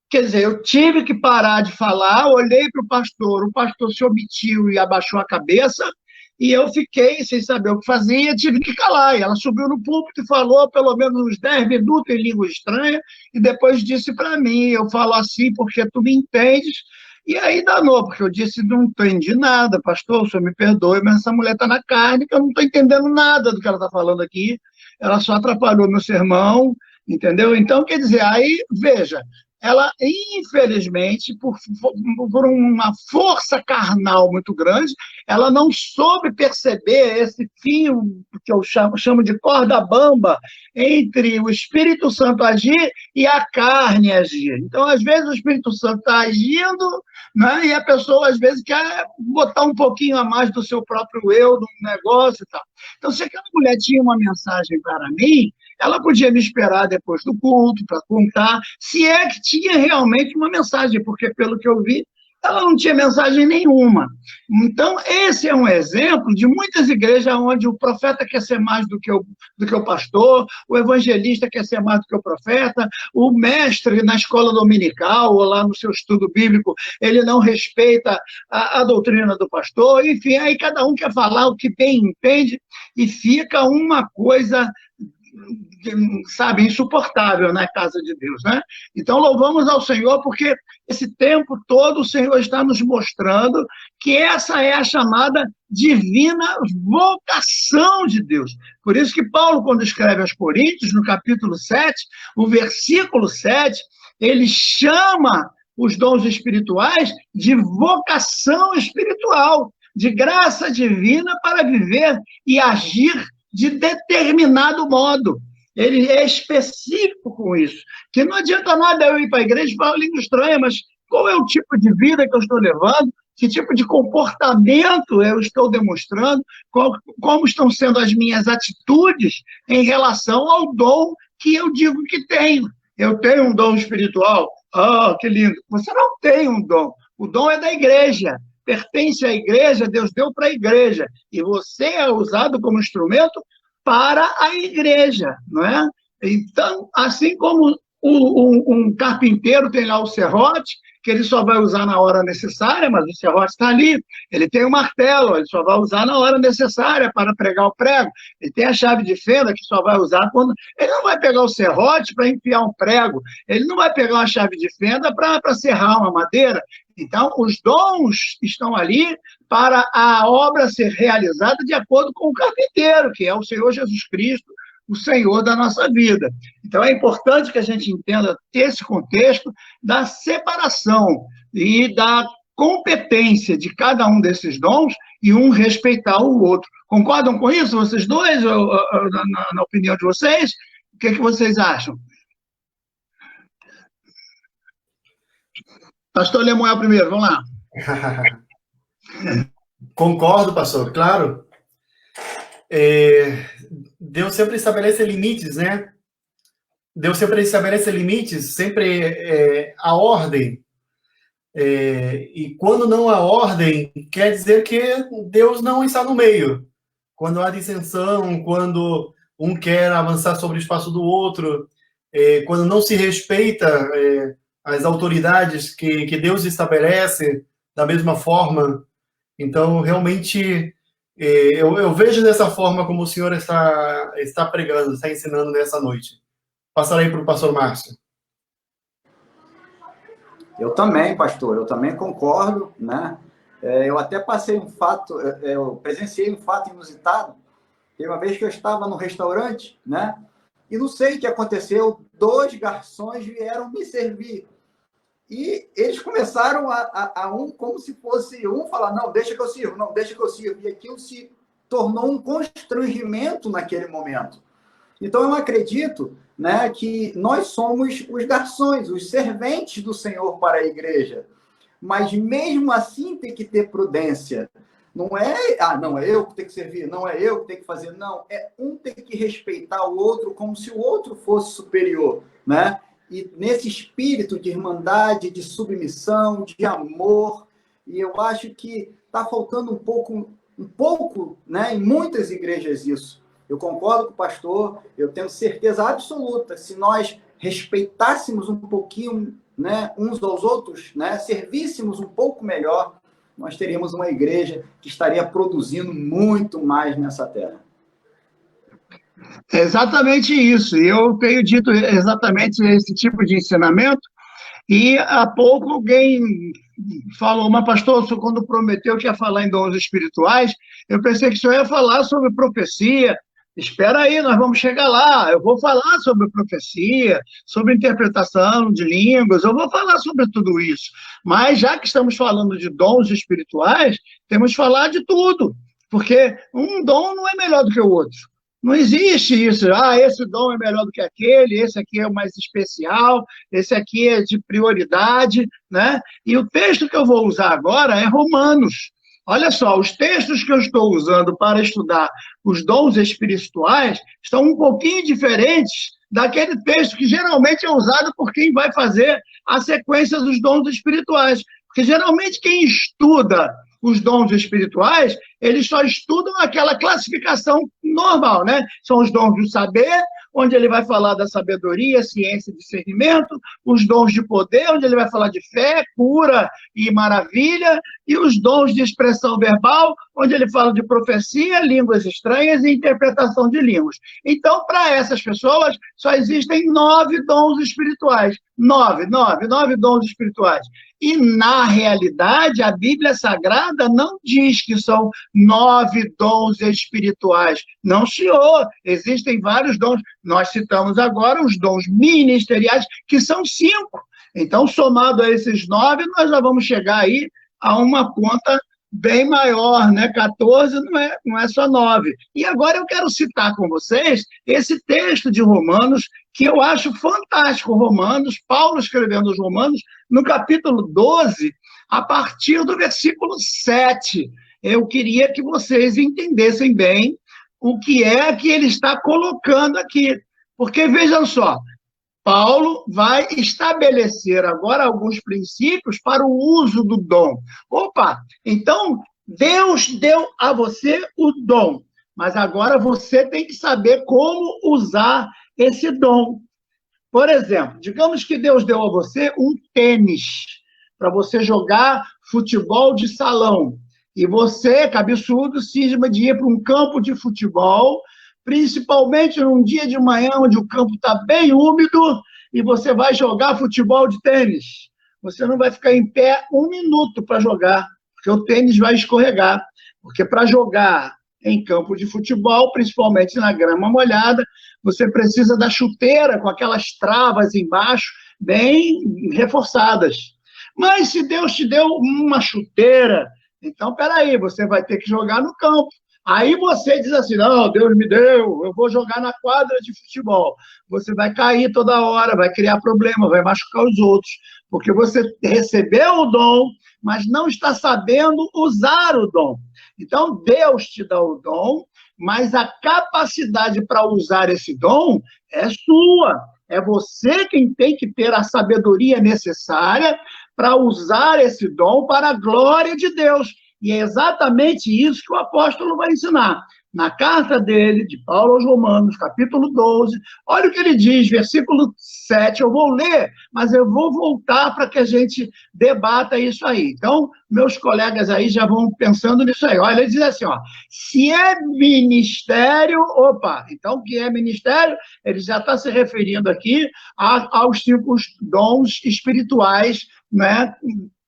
Quer dizer, eu tive que parar de falar, olhei para o pastor se omitiu e abaixou a cabeça, e eu fiquei sem saber o que fazia, tive que calar. E ela subiu no púlpito e falou pelo menos uns 10 minutos em língua estranha, e depois disse para mim, eu falo assim porque tu me entendes. E aí danou, porque eu disse, não entendi nada, pastor, o senhor me perdoe, mas essa mulher está na carne, que eu não estou entendendo nada do que ela está falando aqui, ela só atrapalhou meu sermão, entendeu? Então, quer dizer, aí, veja, ela, infelizmente, por uma força carnal muito grande, ela não soube perceber esse fio que eu chamo de corda bamba entre o Espírito Santo agir e a carne agir. Então, às vezes, o Espírito Santo está agindo, né, e a pessoa, às vezes, quer botar um pouquinho a mais do seu próprio eu no negócio e tal. Então, se aquela mulher tinha uma mensagem para mim, ela podia me esperar depois do culto para contar, se é que tinha realmente uma mensagem, porque, pelo que eu vi, ela não tinha mensagem nenhuma. Então, esse é um exemplo de muitas igrejas onde o profeta quer ser mais do que o pastor, o evangelista quer ser mais do que o profeta, o mestre na escola dominical ou lá no seu estudo bíblico, ele não respeita a doutrina do pastor, enfim, aí cada um quer falar o que bem entende e fica uma coisa, sabe, insuportável na casa de Deus, né? Então, louvamos ao Senhor, porque esse tempo todo o Senhor está nos mostrando que essa é a chamada divina vocação de Deus. Por isso que Paulo, quando escreve aos Coríntios, no capítulo 7, o versículo 7, ele chama os dons espirituais de vocação espiritual, de graça divina para viver e agir de determinado modo. Ele é específico com isso. Que não adianta nada eu ir para a igreja e falar língua estranha, mas qual é o tipo de vida que eu estou levando? Que tipo de comportamento eu estou demonstrando? Como estão sendo as minhas atitudes em relação ao dom que eu digo que tenho? Eu tenho um dom espiritual? Ah, que lindo! Você não tem um dom. O dom é da igreja. Pertence à igreja, Deus deu para a igreja, e você é usado como instrumento para a igreja, não é? Então, assim como um carpinteiro tem lá o serrote, que ele só vai usar na hora necessária, mas o serrote está ali. Ele tem o martelo, ele só vai usar na hora necessária para pregar o prego. Ele tem a chave de fenda, que só vai usar quando... Ele não vai pegar o serrote para enfiar um prego, ele não vai pegar uma chave de fenda para serrar uma madeira. Então, os dons estão ali para a obra ser realizada de acordo com o carpinteiro, que é o Senhor Jesus Cristo, o Senhor da nossa vida. Então, é importante que a gente entenda esse contexto da separação e da competência de cada um desses dons e um respeitar o outro. Concordam com isso, vocês dois, na opinião de vocês? O que vocês acham? Pastor Lemuel primeiro, vamos lá. Concordo, pastor, claro. Deus sempre estabelece limites, né? Deus sempre estabelece limites, sempre a ordem. E quando não há ordem, quer dizer que Deus não está no meio. Quando há dissensão, quando um quer avançar sobre o espaço do outro, quando não se respeita as autoridades que Deus estabelece da mesma forma. Então, realmente, eu vejo dessa forma como o senhor está pregando, está ensinando nessa noite. Passarei para o pastor Márcio. Eu também, pastor, eu também concordo, né? Eu até passei um fato, eu presenciei um fato inusitado. Tem uma vez que eu estava no restaurante, né? E não sei o que aconteceu, 2 garçons vieram me servir. E eles começaram como se fosse um falar, não, deixa que eu sirvo, não, deixa que eu sirvo. E aquilo se tornou um constrangimento naquele momento. Então, eu acredito, né, que nós somos os garçons, os serventes do Senhor para a igreja. Mas, mesmo assim, tem que ter prudência. Não é, não, é eu que tenho que servir, não é eu que tenho que fazer. Não, um tem que respeitar o outro como se o outro fosse superior, né? E nesse espírito de irmandade, de submissão, de amor. E eu acho que está faltando um pouco, né, em muitas igrejas isso. Eu concordo com o pastor, eu tenho certeza absoluta, se nós respeitássemos um pouquinho, né, uns aos outros, né, servíssemos um pouco melhor, nós teríamos uma igreja que estaria produzindo muito mais nessa terra. É exatamente isso. Eu tenho dito exatamente esse tipo de ensinamento, e há pouco alguém falou, mas pastor, o senhor quando prometeu que ia falar em dons espirituais, eu pensei que o senhor ia falar sobre profecia. Espera aí, nós vamos chegar lá. Eu vou falar sobre profecia, sobre interpretação de línguas, eu vou falar sobre tudo isso. Mas já que estamos falando de dons espirituais, temos que falar de tudo, porque um dom não é melhor do que o outro. Não existe isso, esse dom é melhor do que aquele, esse aqui é o mais especial, esse aqui é de prioridade, né? E o texto que eu vou usar agora é Romanos. Olha só, os textos que eu estou usando para estudar os dons espirituais estão um pouquinho diferentes daquele texto que geralmente é usado por quem vai fazer a sequência dos dons espirituais. Porque geralmente quem estuda os dons espirituais, eles só estudam aquela classificação normal, né? São os dons do saber, onde ele vai falar da sabedoria, ciência e discernimento, os dons de poder, onde ele vai falar de fé, cura e maravilha, e os dons de expressão verbal, onde ele fala de profecia, línguas estranhas e interpretação de línguas. Então, para essas pessoas, só existem 9 dons espirituais. 9 dons espirituais. E, na realidade, a Bíblia Sagrada não diz que são 9 dons espirituais. Não, senhor. Existem vários dons. Nós citamos agora os dons ministeriais, que são 5. Então, somado a esses 9, nós já vamos chegar aí a uma conta bem maior, né? 14 não é só 9. E agora eu quero citar com vocês esse texto de Romanos, que eu acho fantástico. Romanos, Paulo escrevendo os Romanos, no capítulo 12, a partir do versículo 7. Eu queria que vocês entendessem bem o que é que ele está colocando aqui. Porque, vejam só, Paulo vai estabelecer agora alguns princípios para o uso do dom. Opa, então Deus deu a você o dom, mas agora você tem que saber como usar esse dom. Por exemplo, digamos que Deus deu a você um tênis para você jogar futebol de salão. E você, cabeçudo, cisma de ir para um campo de futebol, principalmente num dia de manhã onde o campo está bem úmido, e você vai jogar futebol de tênis. Você não vai ficar em pé 1 minuto para jogar, porque o tênis vai escorregar. Porque para jogar em campo de futebol, principalmente na grama molhada, você precisa da chuteira com aquelas travas embaixo, bem reforçadas. Mas se Deus te deu uma chuteira, então, peraí, você vai ter que jogar no campo. Aí você diz assim, não, Deus me deu, eu vou jogar na quadra de futebol. Você vai cair toda hora, vai criar problema, vai machucar os outros, porque você recebeu o dom, mas não está sabendo usar o dom. Então, Deus te dá o dom, mas a capacidade para usar esse dom é sua. É você quem tem que ter a sabedoria necessária para usar esse dom para a glória de Deus. E é exatamente isso que o apóstolo vai ensinar. Na carta dele, de Paulo aos Romanos, capítulo 12, olha o que ele diz, versículo 7, eu vou ler, mas eu vou voltar para que a gente debata isso aí. Então, meus colegas aí já vão pensando nisso aí. Olha, ele diz assim, ó, se é ministério, opa, então o que é ministério? Ele já está se referindo aqui aos 5 dons espirituais, né,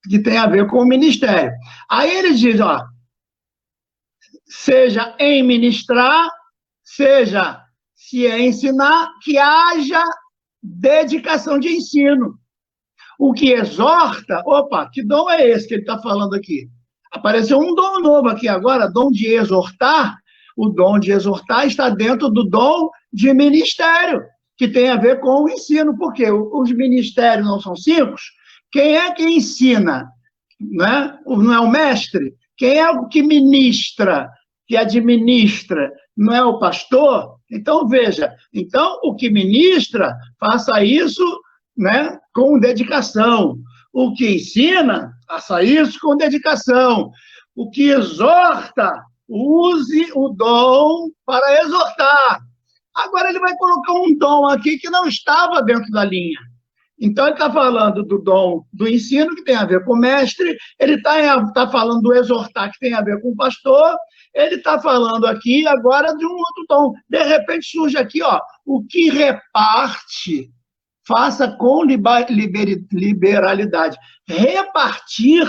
que tem a ver com o ministério. Aí ele diz, ó, seja em ministrar, seja se é ensinar, que haja dedicação de ensino. O que exorta, opa, que dom é esse que ele está falando aqui? Apareceu um dom novo aqui agora, dom de exortar. O dom de exortar está dentro do dom de ministério, que tem a ver com o ensino, porque os ministérios não são 5. Quem é que ensina? Não é o mestre? Quem é o que ministra, que administra? Não é o pastor? Então, veja, então, o que ministra, faça isso, né, com dedicação. O que ensina, faça isso com dedicação. O que exorta, use o dom para exortar. Agora ele vai colocar um dom aqui que não estava dentro da linha. Então, ele está falando do dom do ensino, que tem a ver com o mestre, ele está falando do exortar, que tem a ver com o pastor, ele está falando aqui agora de um outro dom. De repente surge aqui, ó, o que reparte, faça com liberalidade. Repartir,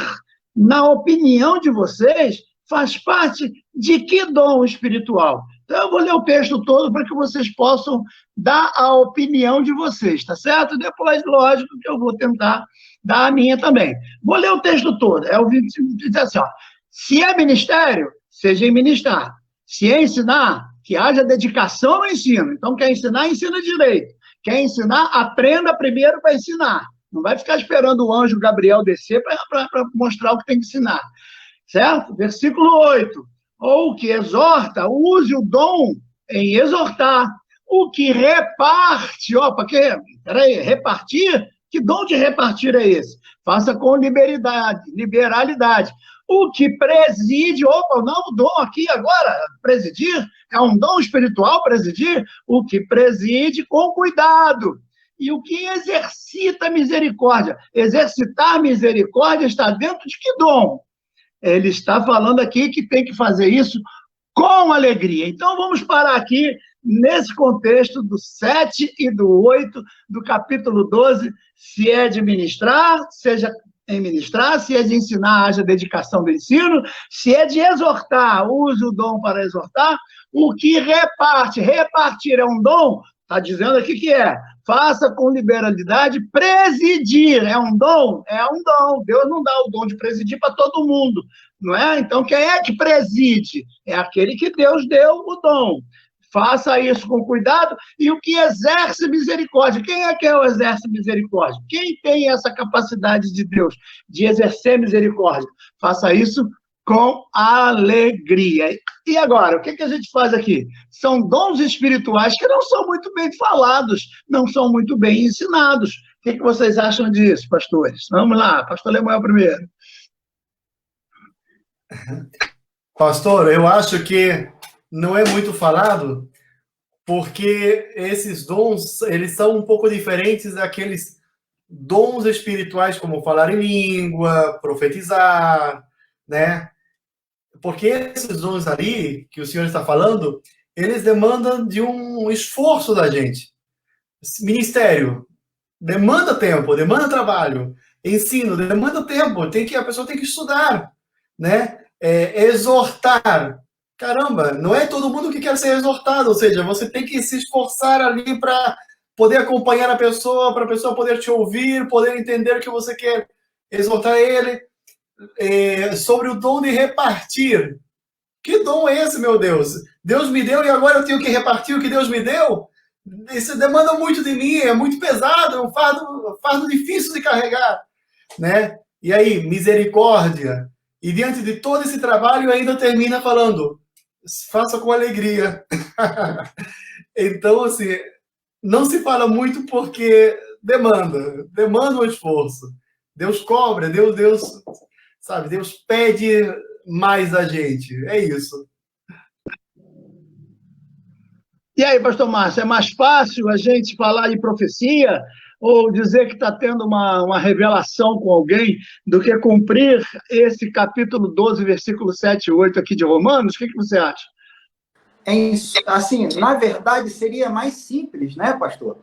na opinião de vocês, faz parte de que dom espiritual? Então, eu vou ler o texto todo para que vocês possam dar a opinião de vocês, tá certo? Depois, lógico, que eu vou tentar dar a minha também. Vou ler o texto todo. É o 25, diz assim, ó, se é ministério, seja em ministrar. Se é ensinar, que haja dedicação no ensino. Então, quer ensinar, ensina direito. Quer ensinar, aprenda primeiro para ensinar. Não vai ficar esperando o anjo Gabriel descer para mostrar o que tem que ensinar. Certo? Versículo 8. Ou que exorta, use o dom em exortar. O que reparte, opa, peraí, repartir? Que dom de repartir é esse? Faça com liberalidade. O que preside, opa, o novo dom aqui agora, presidir, é um dom espiritual presidir? O que preside com cuidado. E o que exercita misericórdia? Exercitar misericórdia está dentro de que dom? Ele está falando aqui que tem que fazer isso com alegria. Então, vamos parar aqui nesse contexto do 7 e do 8 do capítulo 12. Se é de ministrar, seja em ministrar. Se é de ensinar, haja dedicação do ensino. Se é de exortar, use o dom para exortar. O que reparte, repartir é um dom, está dizendo aqui que é. Faça com liberalidade, presidir. É um dom? É um dom. Deus não dá o dom de presidir para todo mundo, não é? Então, quem é que preside? É aquele que Deus deu o dom. Faça isso com cuidado. E o que exerce misericórdia? Quem é que exerce misericórdia? Quem tem essa capacidade de Deus de exercer misericórdia? Faça isso com alegria. E agora, o que a gente faz aqui? São dons espirituais que não são muito bem falados, não são muito bem ensinados. O que vocês acham disso, pastores? Vamos lá, pastor Lemuel primeiro. Pastor, eu acho que não é muito falado, porque esses dons, eles são um pouco diferentes daqueles dons espirituais, como falar em língua, profetizar, né? Porque esses dons ali, que o senhor está falando, eles demandam de um esforço da gente. Ministério demanda tempo, demanda trabalho. Ensino demanda tempo, a pessoa tem que estudar, né? Exortar. Caramba, não é todo mundo que quer ser exortado, ou seja, você tem que se esforçar ali para poder acompanhar a pessoa, para a pessoa poder te ouvir, poder entender que você quer exortar ele. Sobre o dom de repartir. Que dom é esse, meu Deus? Deus me deu e agora eu tenho que repartir o que Deus me deu? Isso demanda muito de mim, é muito pesado, é um fardo difícil de carregar, né? E aí, misericórdia. E diante de todo esse trabalho, ainda termina falando, faça com alegria. Então, assim, não se fala muito porque demanda um esforço. Deus cobra, Deus, sabe, Deus pede mais a gente. É isso. E aí, pastor Márcio, é mais fácil a gente falar de profecia ou dizer que está tendo uma revelação com alguém do que cumprir esse capítulo 12, versículo 7 e 8 aqui de Romanos? O que você acha? Assim, na verdade, seria mais simples, né, pastor?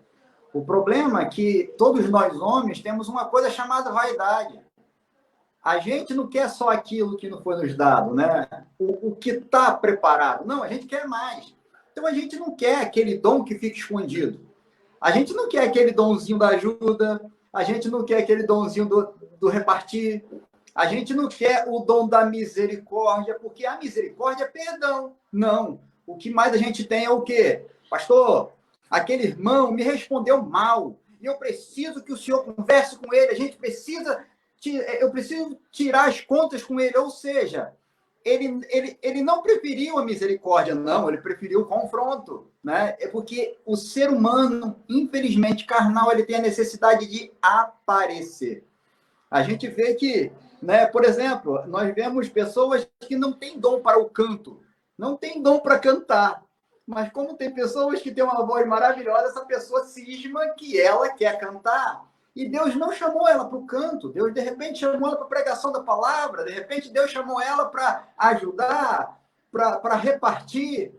O problema é que todos nós homens temos uma coisa chamada vaidade. A gente não quer só aquilo que não foi nos dado, né? O que está preparado. Não, a gente quer mais. Então, a gente não quer aquele dom que fica escondido. A gente não quer aquele donzinho da ajuda. A gente não quer aquele donzinho do repartir. A gente não quer o dom da misericórdia, porque a misericórdia é perdão. Não. O que mais a gente tem é o quê? Pastor, aquele irmão me respondeu mal. E eu preciso que o senhor converse com ele. Eu preciso tirar as contas com ele. Ou seja, ele não preferiu a misericórdia, não. Ele preferiu o confronto, né? É porque o ser humano, infelizmente, carnal, ele tem a necessidade de aparecer. A gente vê que, né, por exemplo, nós vemos pessoas que não têm dom para o canto, não têm dom para cantar. Mas como tem pessoas que têm uma voz maravilhosa, essa pessoa cisma que ela quer cantar. E Deus não chamou ela para o canto. Deus, de repente, chamou ela para a pregação da palavra. De repente, Deus chamou ela para ajudar, para repartir.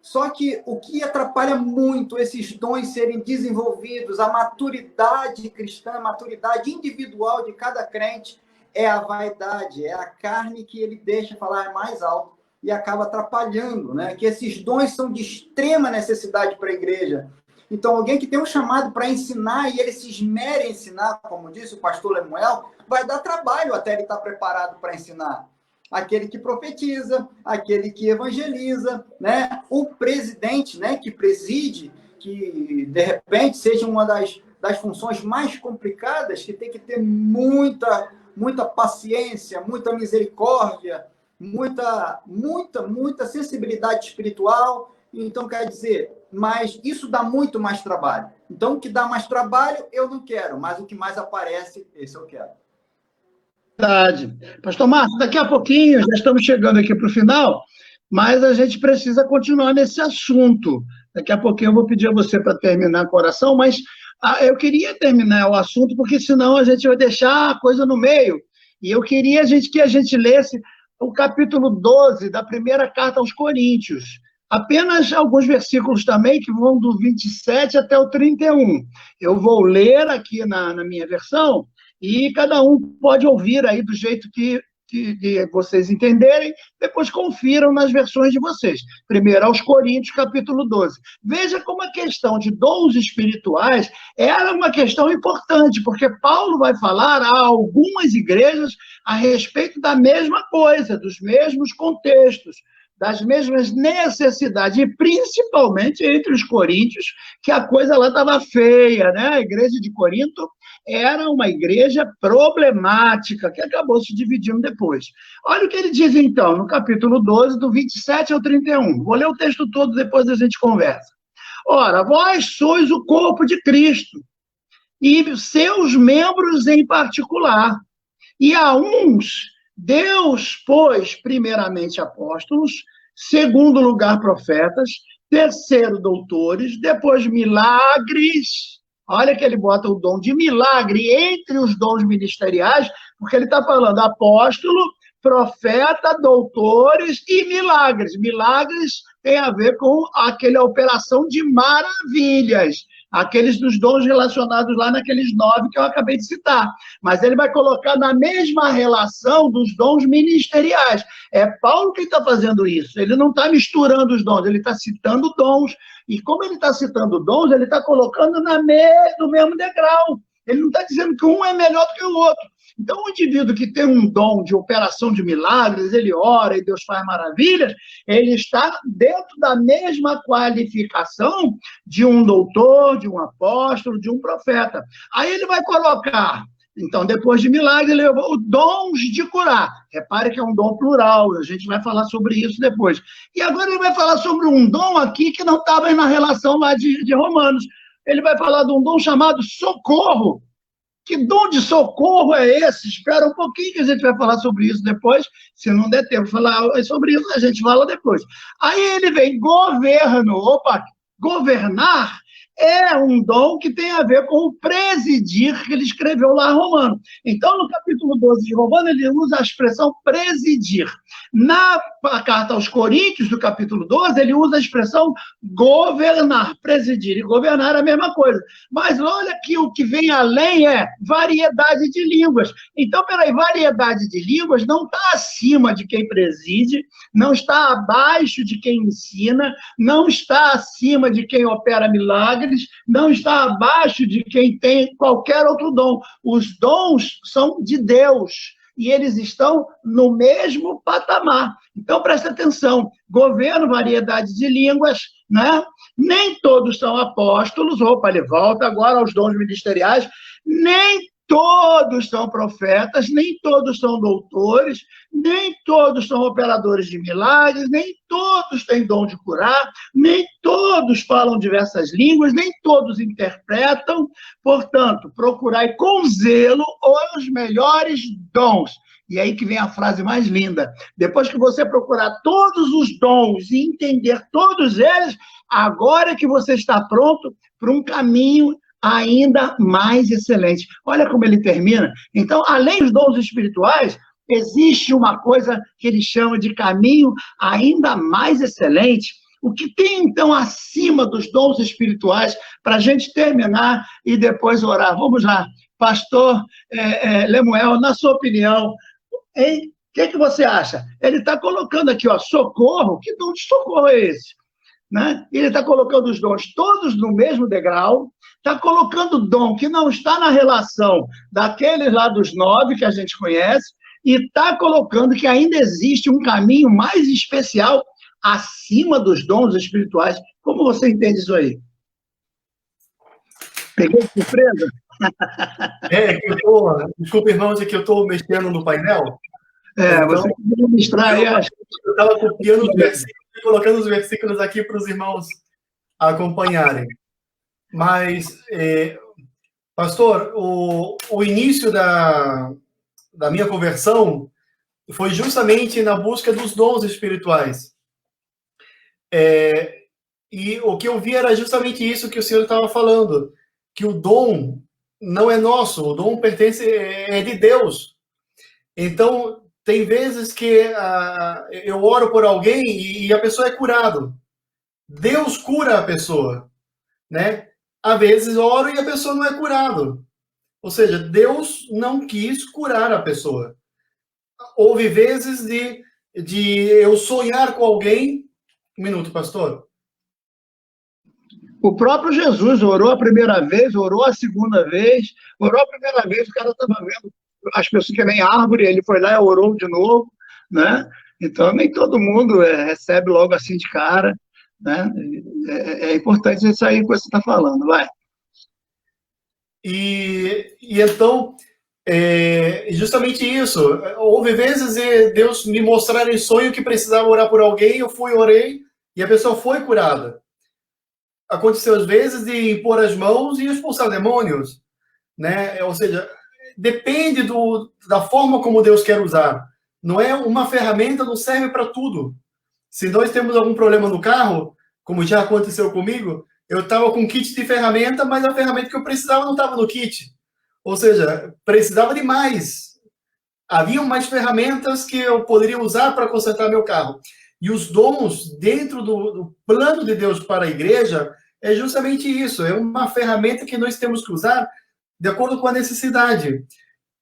Só que o que atrapalha muito esses dons serem desenvolvidos, a maturidade cristã, a maturidade individual de cada crente, é a vaidade, é a carne que ele deixa falar mais alto e acaba atrapalhando, né? Que esses dons são de extrema necessidade para a igreja. Então, alguém que tem um chamado para ensinar e ele se esmera em ensinar, como disse o pastor Lemuel, vai dar trabalho até ele estar preparado para ensinar. Aquele que profetiza, aquele que evangeliza, né? O presidente, né, que preside, que de repente seja uma das funções mais complicadas, que tem que ter muita paciência, muita misericórdia, muita sensibilidade espiritual. Então, quer dizer, mas isso dá muito mais trabalho. Então, o que dá mais trabalho, eu não quero, mas o que mais aparece, esse eu quero. Verdade. Pastor Márcio, daqui a pouquinho, já estamos chegando aqui para o final, mas a gente precisa continuar nesse assunto. Daqui a pouquinho eu vou pedir a você para terminar com a oração, mas eu queria terminar o assunto, porque senão a gente vai deixar a coisa no meio. E eu queria que a gente lesse o capítulo 12 da primeira carta aos Coríntios. Apenas alguns versículos também, que vão do 27 até o 31. Eu vou ler aqui na minha versão, e cada um pode ouvir aí do jeito que vocês entenderem, depois confiram nas versões de vocês. Primeiro, aos Coríntios, capítulo 12. Veja como a questão de dons espirituais era uma questão importante, porque Paulo vai falar a algumas igrejas a respeito da mesma coisa, dos mesmos contextos, das mesmas necessidades, e principalmente entre os coríntios, que a coisa lá estava feia, né? A igreja de Corinto era uma igreja problemática, que acabou se dividindo depois. Olha o que ele diz, então, no capítulo 12, do 27 ao 31. Vou ler o texto todo, depois a gente conversa. Ora, vós sois o corpo de Cristo, e seus membros em particular. E a uns Deus pôs primeiramente apóstolos, segundo lugar profetas, terceiro doutores, depois milagres. Olha que ele bota o dom de milagre entre os dons ministeriais, porque ele está falando apóstolo, profeta, doutores e milagres. Milagres tem a ver com aquela operação de maravilhas, aqueles dos dons relacionados lá naqueles 9 que eu acabei de citar. Mas ele vai colocar na mesma relação dos dons ministeriais. É Paulo quem está fazendo isso. Ele não está misturando os dons, ele está citando dons. E como ele está citando dons, ele está colocando no mesmo degrau. Ele não está dizendo que um é melhor do que o outro. Então, o indivíduo que tem um dom de operação de milagres, ele ora e Deus faz maravilhas, ele está dentro da mesma qualificação de um doutor, de um apóstolo, de um profeta. Aí ele vai colocar, então, depois de milagre, ele levou o dons de curar. Repare que é um dom plural, a gente vai falar sobre isso depois. E agora ele vai falar sobre um dom aqui que não estava na relação lá de Romanos. Ele vai falar de um dom chamado socorro. Que dom de socorro é esse? Espera um pouquinho que a gente vai falar sobre isso depois. Se não der tempo de falar sobre isso, a gente fala depois. Aí ele vem, governo. Opa, governar é um dom que tem a ver com o presidir que ele escreveu lá em Romano. Então, no capítulo 12 de Romano, ele usa a expressão presidir. Na carta aos Coríntios, do capítulo 12, ele usa a expressão governar. Presidir e governar é a mesma coisa. Mas olha que o que vem além é variedade de línguas. Então, peraí, variedade de línguas não está acima de quem preside, não está abaixo de quem ensina, não está acima de quem opera milagres, não está abaixo de quem tem qualquer outro dom. Os dons são de Deus e eles estão no mesmo patamar. Então, presta atenção, governo, variedade de línguas, né? Nem todos são apóstolos, opa, ele volta agora aos dons ministeriais, nem todos são profetas, nem todos são doutores, nem todos são operadores de milagres, nem todos têm dom de curar, nem todos falam diversas línguas, nem todos interpretam. Portanto, procurai com zelo os melhores dons. E aí que vem a frase mais linda. Depois que você procurar todos os dons e entender todos eles, agora é que você está pronto para um caminho ainda mais excelente. Olha como ele termina. Então, além dos dons espirituais, existe uma coisa que ele chama de caminho ainda mais excelente. O que tem, então, acima dos dons espirituais, para a gente terminar e depois orar. Vamos lá. Pastor Lemuel, na sua opinião, hein? O que você acha? Ele está colocando aqui, ó, socorro. Que dom de socorro é esse? Né? Ele está colocando os dons todos no mesmo degrau, está colocando dom que não está na relação daqueles lá dos 9 que a gente conhece, e está colocando que ainda existe um caminho mais especial acima dos dons espirituais. Como você entende isso aí? Peguei de surpresa? Desculpa, irmãos, é que eu estou mexendo no painel. Então, você queria mostrar aí. Eu estava copiando os versículos e colocando os versículos aqui para os irmãos acompanharem. Mas, pastor, o início da minha conversão foi justamente na busca dos dons espirituais. E o que eu vi era justamente isso que o senhor estava falando, que o dom não é nosso, o dom é de Deus. Então, tem vezes que eu oro por alguém e a pessoa é curada. Deus cura a pessoa, né? Às vezes oro e a pessoa não é curada. Ou seja, Deus não quis curar a pessoa. Houve vezes de eu sonhar com alguém. Um minuto, pastor. O próprio Jesus orou a primeira vez, orou a segunda vez, orou a primeira vez, o cara estava vendo as pessoas que nem árvore, ele foi lá e orou de novo, né? Então, nem todo mundo recebe logo assim de cara, né? É importante isso aí que você está falando, vai. E então, justamente isso, houve vezes Deus me mostrar em sonho que precisava orar por alguém, eu fui, orei, e a pessoa foi curada. Aconteceu às vezes de impor as mãos e expulsar demônios, né? Ou seja, depende da forma como Deus quer usar. Não é uma ferramenta, não serve para tudo. Se nós temos algum problema no carro, como já aconteceu comigo, eu estava com um kit de ferramenta, mas a ferramenta que eu precisava não estava no kit. Ou seja, precisava de mais. Havia mais ferramentas que eu poderia usar para consertar meu carro. E os dons dentro do plano de Deus para a igreja é justamente isso. É uma ferramenta que nós temos que usar de acordo com a necessidade.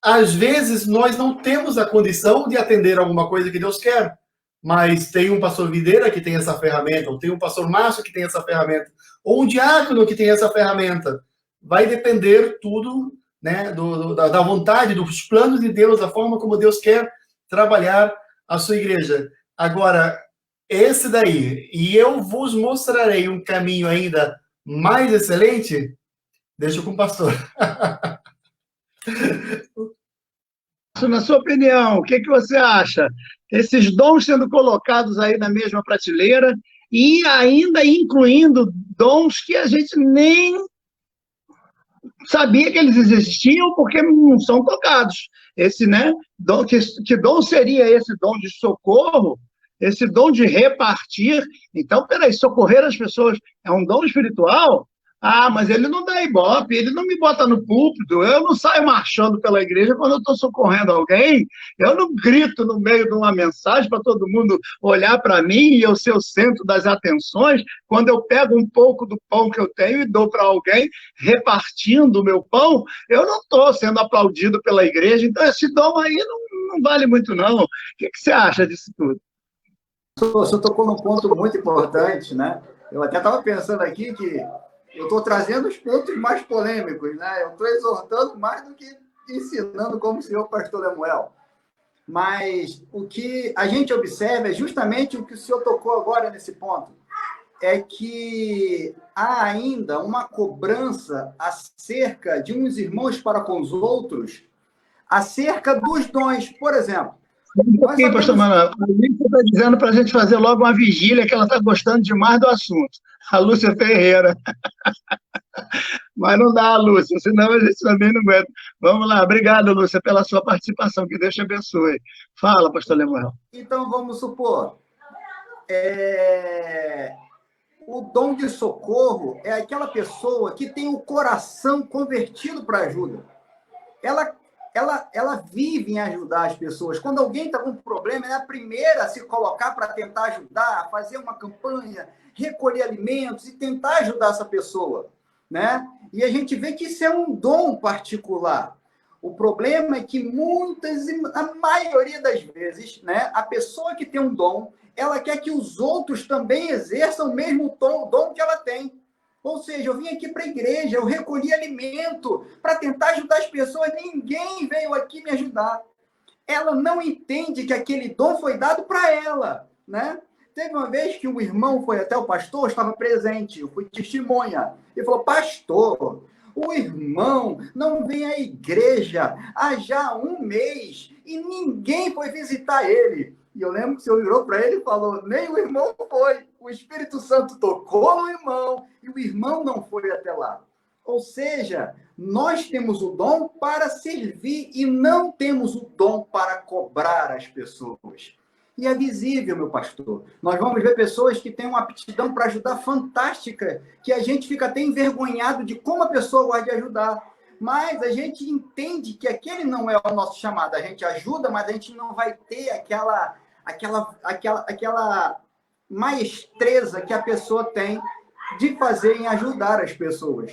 Às vezes, nós não temos a condição de atender alguma coisa que Deus quer, mas tem um pastor Videira que tem essa ferramenta, ou tem um pastor Márcio que tem essa ferramenta, ou um diácono que tem essa ferramenta. Vai depender tudo, né, da vontade, dos planos de Deus, da forma como Deus quer trabalhar a sua igreja. Agora, esse daí, e eu vos mostrarei um caminho ainda mais excelente, deixa com o pastor. Na sua opinião, o que você acha? Esses dons sendo colocados aí na mesma prateleira e ainda incluindo dons que a gente nem sabia que eles existiam porque não são tocados. Esse, né? Que dom seria esse dom de socorro? Esse dom de repartir? Então, peraí, socorrer as pessoas é um dom espiritual? Ah, mas ele não dá ibope, ele não me bota no púlpito, eu não saio marchando pela igreja quando eu estou socorrendo alguém, eu não grito no meio de uma mensagem para todo mundo olhar para mim e eu ser o centro das atenções, quando eu pego um pouco do pão que eu tenho e dou para alguém, repartindo o meu pão, eu não estou sendo aplaudido pela igreja, então esse dom aí não vale muito não. O que você acha disso tudo? Você tocou num ponto muito importante, né? Eu até estava pensando aqui que eu estou trazendo os pontos mais polêmicos, né? Eu estou exortando mais do que ensinando como o senhor pastor Lemuel. Mas o que a gente observa é justamente o que o senhor tocou agora nesse ponto. É que há ainda uma cobrança acerca de uns irmãos para com os outros, acerca dos dons. Por exemplo, um pouquinho, pastor Manuel. A Lúcia está dizendo para a gente fazer logo uma vigília, que ela está gostando demais do assunto. A Lúcia Ferreira. Mas não dá, Lúcia, senão a gente também não aguenta. Vamos lá. Obrigado, Lúcia, pela sua participação. Que Deus te abençoe. Fala, pastor Lemuel. Então, vamos supor, o dom de socorro é aquela pessoa que tem o coração convertido para ajuda. Ela vive em ajudar as pessoas. Quando alguém está com um problema, ela é a primeira a se colocar para tentar ajudar, a fazer uma campanha, recolher alimentos e tentar ajudar essa pessoa, né? E a gente vê que isso é um dom particular. O problema é que a maioria das vezes, né, a pessoa que tem um dom, ela quer que os outros também exerçam o mesmo dom que ela tem. Ou seja, eu vim aqui para a igreja, eu recolhi alimento para tentar ajudar as pessoas, ninguém veio aqui me ajudar. Ela não entende que aquele dom foi dado para ela, né? Teve uma vez que um irmão foi até o pastor, estava presente, eu fui testemunha. Ele falou, pastor, o irmão não vem à igreja há já um mês e ninguém foi visitar ele. E eu lembro que o senhor virou para ele e falou, nem o irmão foi. O Espírito Santo tocou no irmão e o irmão não foi até lá. Ou seja, nós temos o dom para servir e não temos o dom para cobrar as pessoas. E é visível, meu pastor. Nós vamos ver pessoas que têm uma aptidão para ajudar fantástica, que a gente fica até envergonhado de como a pessoa gosta de ajudar. Mas a gente entende que aquele não é o nosso chamado. A gente ajuda, mas a gente não vai ter aquela maestreza que a pessoa tem de fazer em ajudar as pessoas.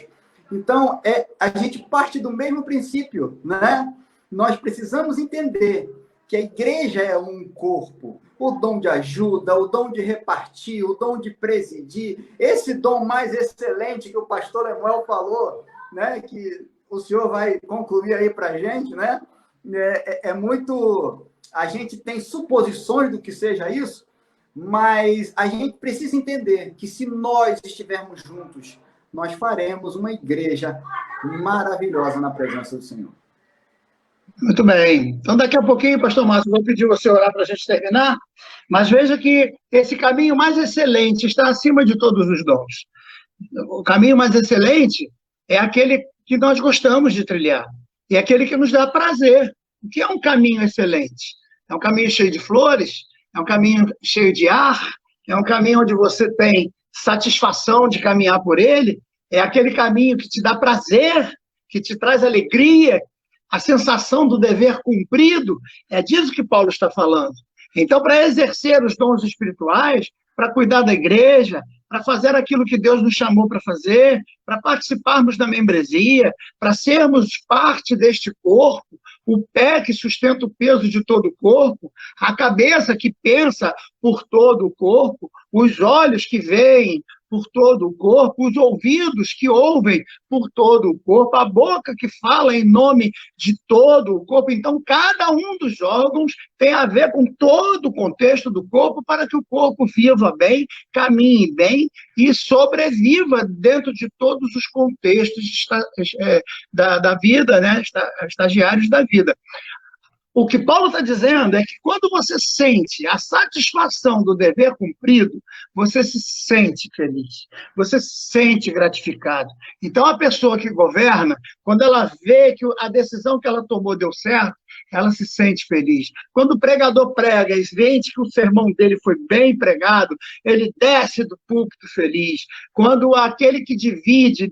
Então, a gente parte do mesmo princípio, né? Nós precisamos entender que a igreja é um corpo. O dom de ajuda, o dom de repartir, o dom de presidir, esse dom mais excelente que o pastor Lemuel falou, né? Que o senhor vai concluir aí para a gente, né? É muito... A gente tem suposições do que seja isso, mas a gente precisa entender que se nós estivermos juntos, nós faremos uma igreja maravilhosa na presença do Senhor. Muito bem. Então, daqui a pouquinho, pastor Márcio, vou pedir você orar para a gente terminar, mas veja que esse caminho mais excelente está acima de todos os dons. O caminho mais excelente é aquele que nós gostamos de trilhar, e é aquele que nos dá prazer. O que é um caminho excelente? É um caminho cheio de flores, é um caminho cheio de ar, é um caminho onde você tem satisfação de caminhar por ele, é aquele caminho que te dá prazer, que te traz alegria, a sensação do dever cumprido, é disso que Paulo está falando. Então, para exercer os dons espirituais, para cuidar da igreja, para fazer aquilo que Deus nos chamou para fazer, para participarmos da membresia, para sermos parte deste corpo, o pé que sustenta o peso de todo o corpo, a cabeça que pensa por todo o corpo, os olhos que veem por todo o corpo, os ouvidos que ouvem por todo o corpo, a boca que fala em nome de todo o corpo. Então, cada um dos órgãos tem a ver com todo o contexto do corpo para que o corpo viva bem, caminhe bem e sobreviva dentro de todos os contextos da vida, né? Estagiários da vida. O que Paulo está dizendo é que quando você sente a satisfação do dever cumprido, você se sente feliz, você se sente gratificado. Então, a pessoa que governa, quando ela vê que a decisão que ela tomou deu certo, ela se sente feliz. Quando o pregador prega e sente que o sermão dele foi bem pregado, ele desce do púlpito feliz. Quando aquele que divide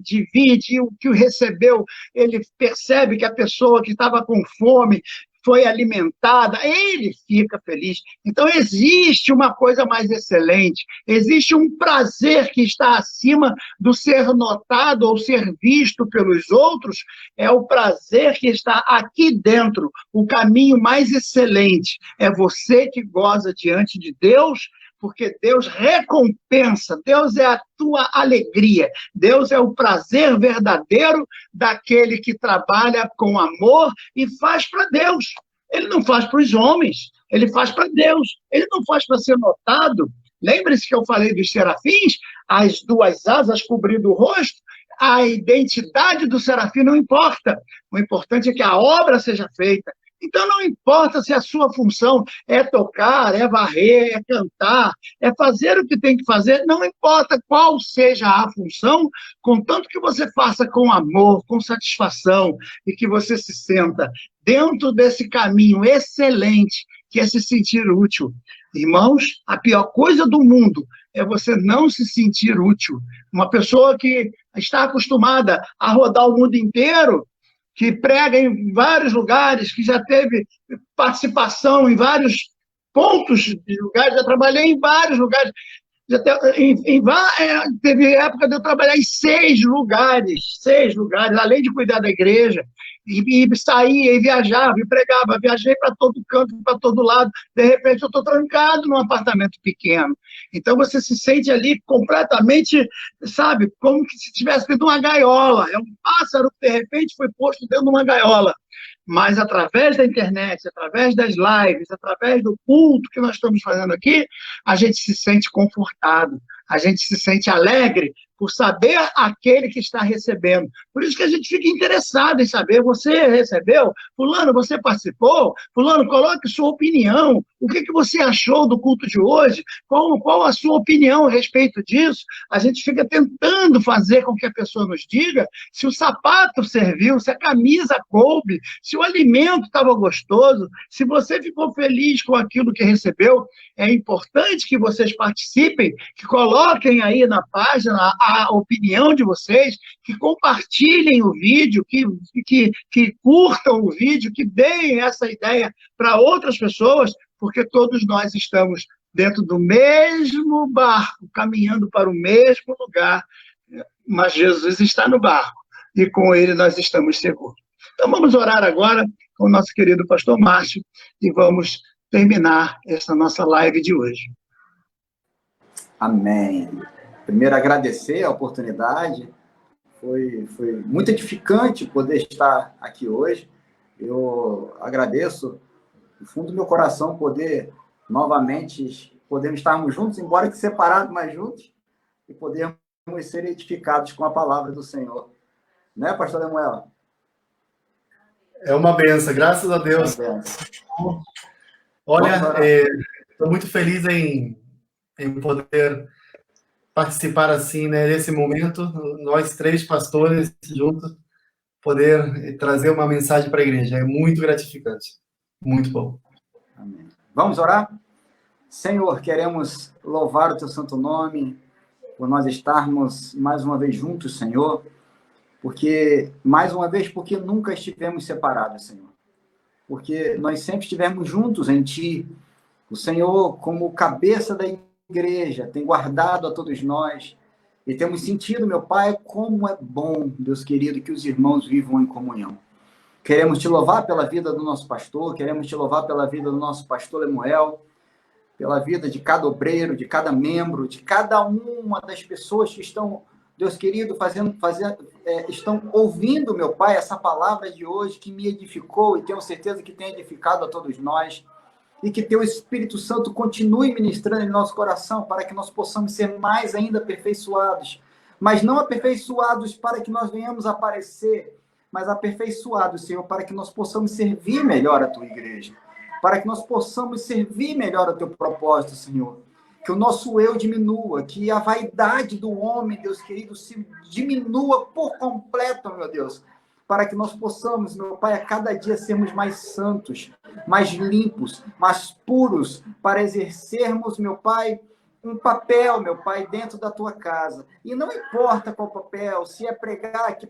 o que o recebeu, ele percebe que a pessoa que estava com fome foi alimentada, ele fica feliz. Então, existe uma coisa mais excelente, existe um prazer que está acima do ser notado ou ser visto pelos outros, é o prazer que está aqui dentro, o caminho mais excelente. É você que goza diante de Deus, porque Deus recompensa, Deus é a tua alegria, Deus é o prazer verdadeiro daquele que trabalha com amor e faz para Deus. Ele não faz para os homens, ele faz para Deus, ele não faz para ser notado. Lembre-se que eu falei dos serafins, as duas asas cobrindo o rosto, a identidade do serafim não importa, o importante é que a obra seja feita. Então, não importa se a sua função é tocar, é varrer, é cantar, é fazer o que tem que fazer, não importa qual seja a função, contanto que você faça com amor, com satisfação, e que você se sinta dentro desse caminho excelente, que é se sentir útil. Irmãos, a pior coisa do mundo é você não se sentir útil. Uma pessoa que está acostumada a rodar o mundo inteiro, que prega em vários lugares, que já teve participação em vários pontos de lugares, já trabalhei em vários lugares, teve época de eu trabalhar em 6 lugares, além de cuidar da igreja, e saía, e viajava, e pregava, viajei para todo canto, para todo lado, de repente eu estou trancado num apartamento pequeno. Então você se sente ali completamente, sabe, como se estivesse dentro de uma gaiola, é um pássaro que de repente foi posto dentro de uma gaiola. Mas através da internet, através das lives, através do culto que nós estamos fazendo aqui, a gente se sente confortado, a gente se sente alegre por saber aquele que está recebendo. Por isso que a gente fica interessado em saber, você recebeu? Fulano, você participou? Fulano, coloque sua opinião. O que você achou do culto de hoje? Qual a sua opinião a respeito disso? A gente fica tentando fazer com que a pessoa nos diga se o sapato serviu, se a camisa coube, se o alimento estava gostoso, se você ficou feliz com aquilo que recebeu. É importante que vocês participem, que coloquem aí na página a opinião de vocês, que compartilhem o vídeo, que curtam o vídeo, que deem essa ideia para outras pessoas, porque todos nós estamos dentro do mesmo barco, caminhando para o mesmo lugar, mas Jesus está no barco, e com ele nós estamos seguros. Então vamos orar agora com o nosso querido pastor Márcio, e vamos terminar essa nossa live de hoje. Amém. Primeiro, agradecer a oportunidade. Foi muito edificante poder estar aqui hoje. Eu agradeço do fundo do meu coração poder novamente estarmos juntos, embora que separados, mas juntos, e podermos ser edificados com a palavra do Senhor. Né, pastor Lemuel? É uma benção, graças a Deus. Olha, estou muito feliz em poder participar assim, né, nesse momento, nós 3 pastores juntos, poder trazer uma mensagem para a igreja. É muito gratificante. Muito bom. Amém. Vamos orar? Senhor, queremos louvar o teu santo nome, por nós estarmos mais uma vez juntos, Senhor, porque nunca estivemos separados, Senhor. Porque nós sempre estivemos juntos em Ti. O Senhor, como cabeça da igreja, tem guardado a todos nós e temos sentido, meu Pai, como é bom, Deus querido, que os irmãos vivam em comunhão. Queremos Te louvar pela vida do nosso pastor, queremos Te louvar pela vida do nosso pastor Lemuel, pela vida de cada obreiro, de cada membro, de cada uma das pessoas que estão, Deus querido, estão ouvindo, meu Pai, essa palavra de hoje que me edificou e tenho certeza que tem edificado a todos nós. E que teu Espírito Santo continue ministrando em nosso coração para que nós possamos ser mais ainda aperfeiçoados. Mas não aperfeiçoados para que nós venhamos aparecer, mas aperfeiçoados, Senhor, para que nós possamos servir melhor a tua igreja. Para que nós possamos servir melhor o teu propósito, Senhor. Que o nosso eu diminua, que a vaidade do homem, Deus querido, se diminua por completo, meu Deus. Para que nós possamos, meu Pai, a cada dia sermos mais santos, mais limpos, mais puros, para exercermos, meu Pai, um papel, meu Pai, dentro da tua casa. E não importa qual papel, se é pregar, que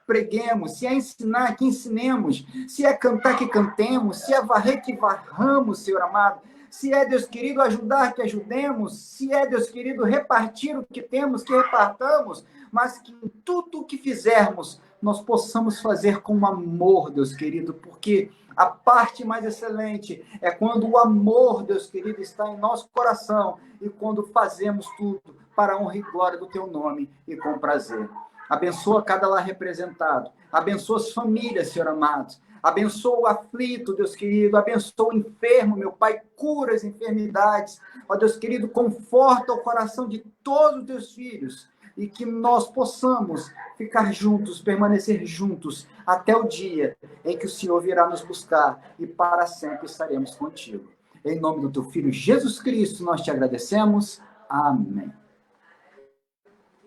preguemos, se é ensinar, que ensinemos, se é cantar, que cantemos, se é varrer, que varramos, Senhor amado. Se é, Deus querido, ajudar, que ajudemos. Se é, Deus querido, repartir o que temos, que repartamos. Mas que em tudo o que fizermos, nós possamos fazer com amor, Deus querido, porque a parte mais excelente é quando o amor, Deus querido, está em nosso coração e quando fazemos tudo para a honra e glória do teu nome e com prazer. Abençoa cada lar representado, abençoa as famílias, Senhor amado, abençoa o aflito, Deus querido, abençoa o enfermo, meu Pai, cura as enfermidades, ó Deus querido, conforta o coração de todos os teus filhos, e que nós possamos ficar juntos, permanecer juntos, até o dia em que o Senhor virá nos buscar e para sempre estaremos contigo. Em nome do teu Filho Jesus Cristo, nós te agradecemos. Amém.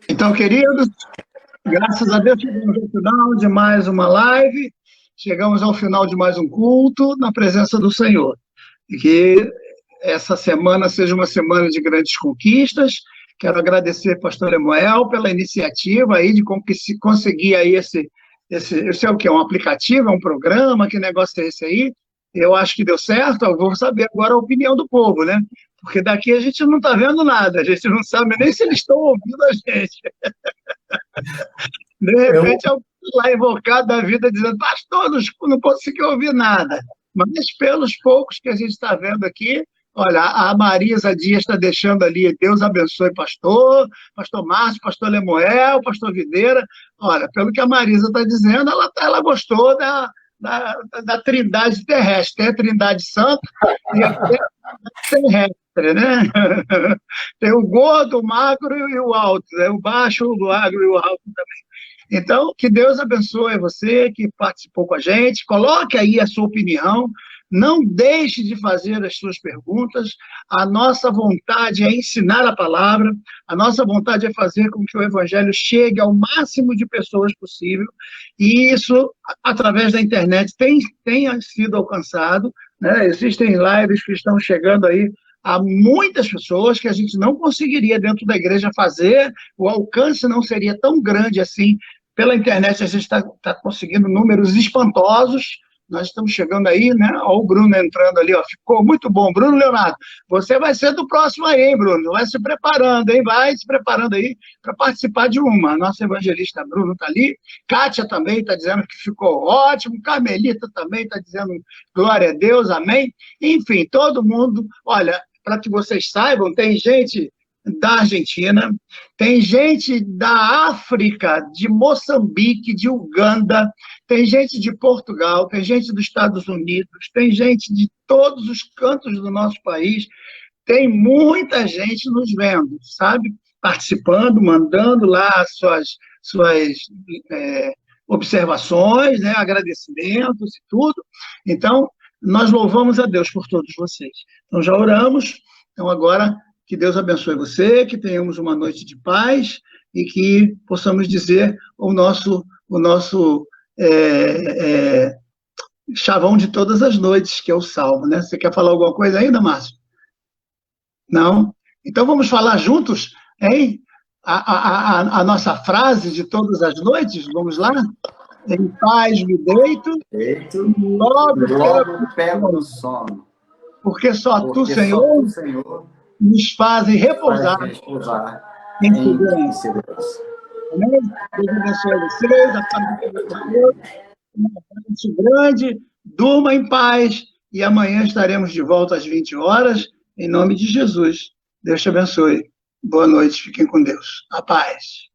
Então, queridos, graças a Deus, chegamos ao final de mais uma live, chegamos ao final de mais um culto na presença do Senhor. E que essa semana seja uma semana de grandes conquistas. Quero agradecer ao pastor Lemuel pela iniciativa aí de conseguir aí esse é o que? Um aplicativo, é um programa, que negócio é esse aí? Eu acho que deu certo, eu vou saber agora a opinião do povo, né? Porque daqui a gente não está vendo nada, a gente não sabe nem se eles estão ouvindo a gente. De repente, eu lá invocado da vida dizendo, pastor, não consegui ouvir nada. Mas pelos poucos que a gente está vendo aqui, olha, a Marisa Dias está deixando ali, Deus abençoe pastor Márcio, pastor Lemuel, pastor Videira. Olha, pelo que a Marisa está dizendo, ela gostou da trindade terrestre. Tem a trindade santa e a terrestre, né? Tem o gordo, o magro e o alto, né? O baixo, o magro e o alto também. Então, que Deus abençoe você que participou com a gente. Coloque aí a sua opinião. Não deixe de fazer as suas perguntas. A nossa vontade é ensinar a palavra. A nossa vontade é fazer com que o evangelho chegue ao máximo de pessoas possível. E isso, através da internet, tenha sido alcançado, né? Existem lives que estão chegando aí a muitas pessoas que a gente não conseguiria dentro da igreja fazer. O alcance não seria tão grande assim. Pela internet, a gente está conseguindo números espantosos. Nós estamos chegando aí, né? Olha o Bruno entrando ali, ó. Ficou muito bom. Bruno Leonardo, você vai ser do próximo aí, hein, Bruno? Vai se preparando, hein? Vai se preparando aí para participar de uma. A nossa evangelista Bruno está ali. Kátia também está dizendo que ficou ótimo. Carmelita também está dizendo glória a Deus, amém. Enfim, todo mundo, olha, para que vocês saibam, tem gente da Argentina, tem gente da África, de Moçambique, de Uganda, tem gente de Portugal, tem gente dos Estados Unidos, tem gente de todos os cantos do nosso país, tem muita gente nos vendo, sabe? Participando, mandando lá suas observações, né? Agradecimentos e tudo. Então, nós louvamos a Deus por todos vocês. Então, já oramos. Então, agora, que Deus abençoe você, que tenhamos uma noite de paz e que possamos dizer o nosso chavão de todas as noites, que é o salmo, né? Você quer falar alguma coisa ainda, Márcio? Não? Então vamos falar juntos, hein? A nossa frase de todas as noites, vamos lá? Em paz me deito, logo pego no sono. Porque só tu, Senhor, nos fazem repousar em segurança. Amém? Deus abençoe vocês, a paz de Deus, um abraço grande, durma em paz, e amanhã estaremos de volta às 20 horas, Em nome de Jesus, Deus te abençoe. Boa noite, fiquem com Deus. A paz.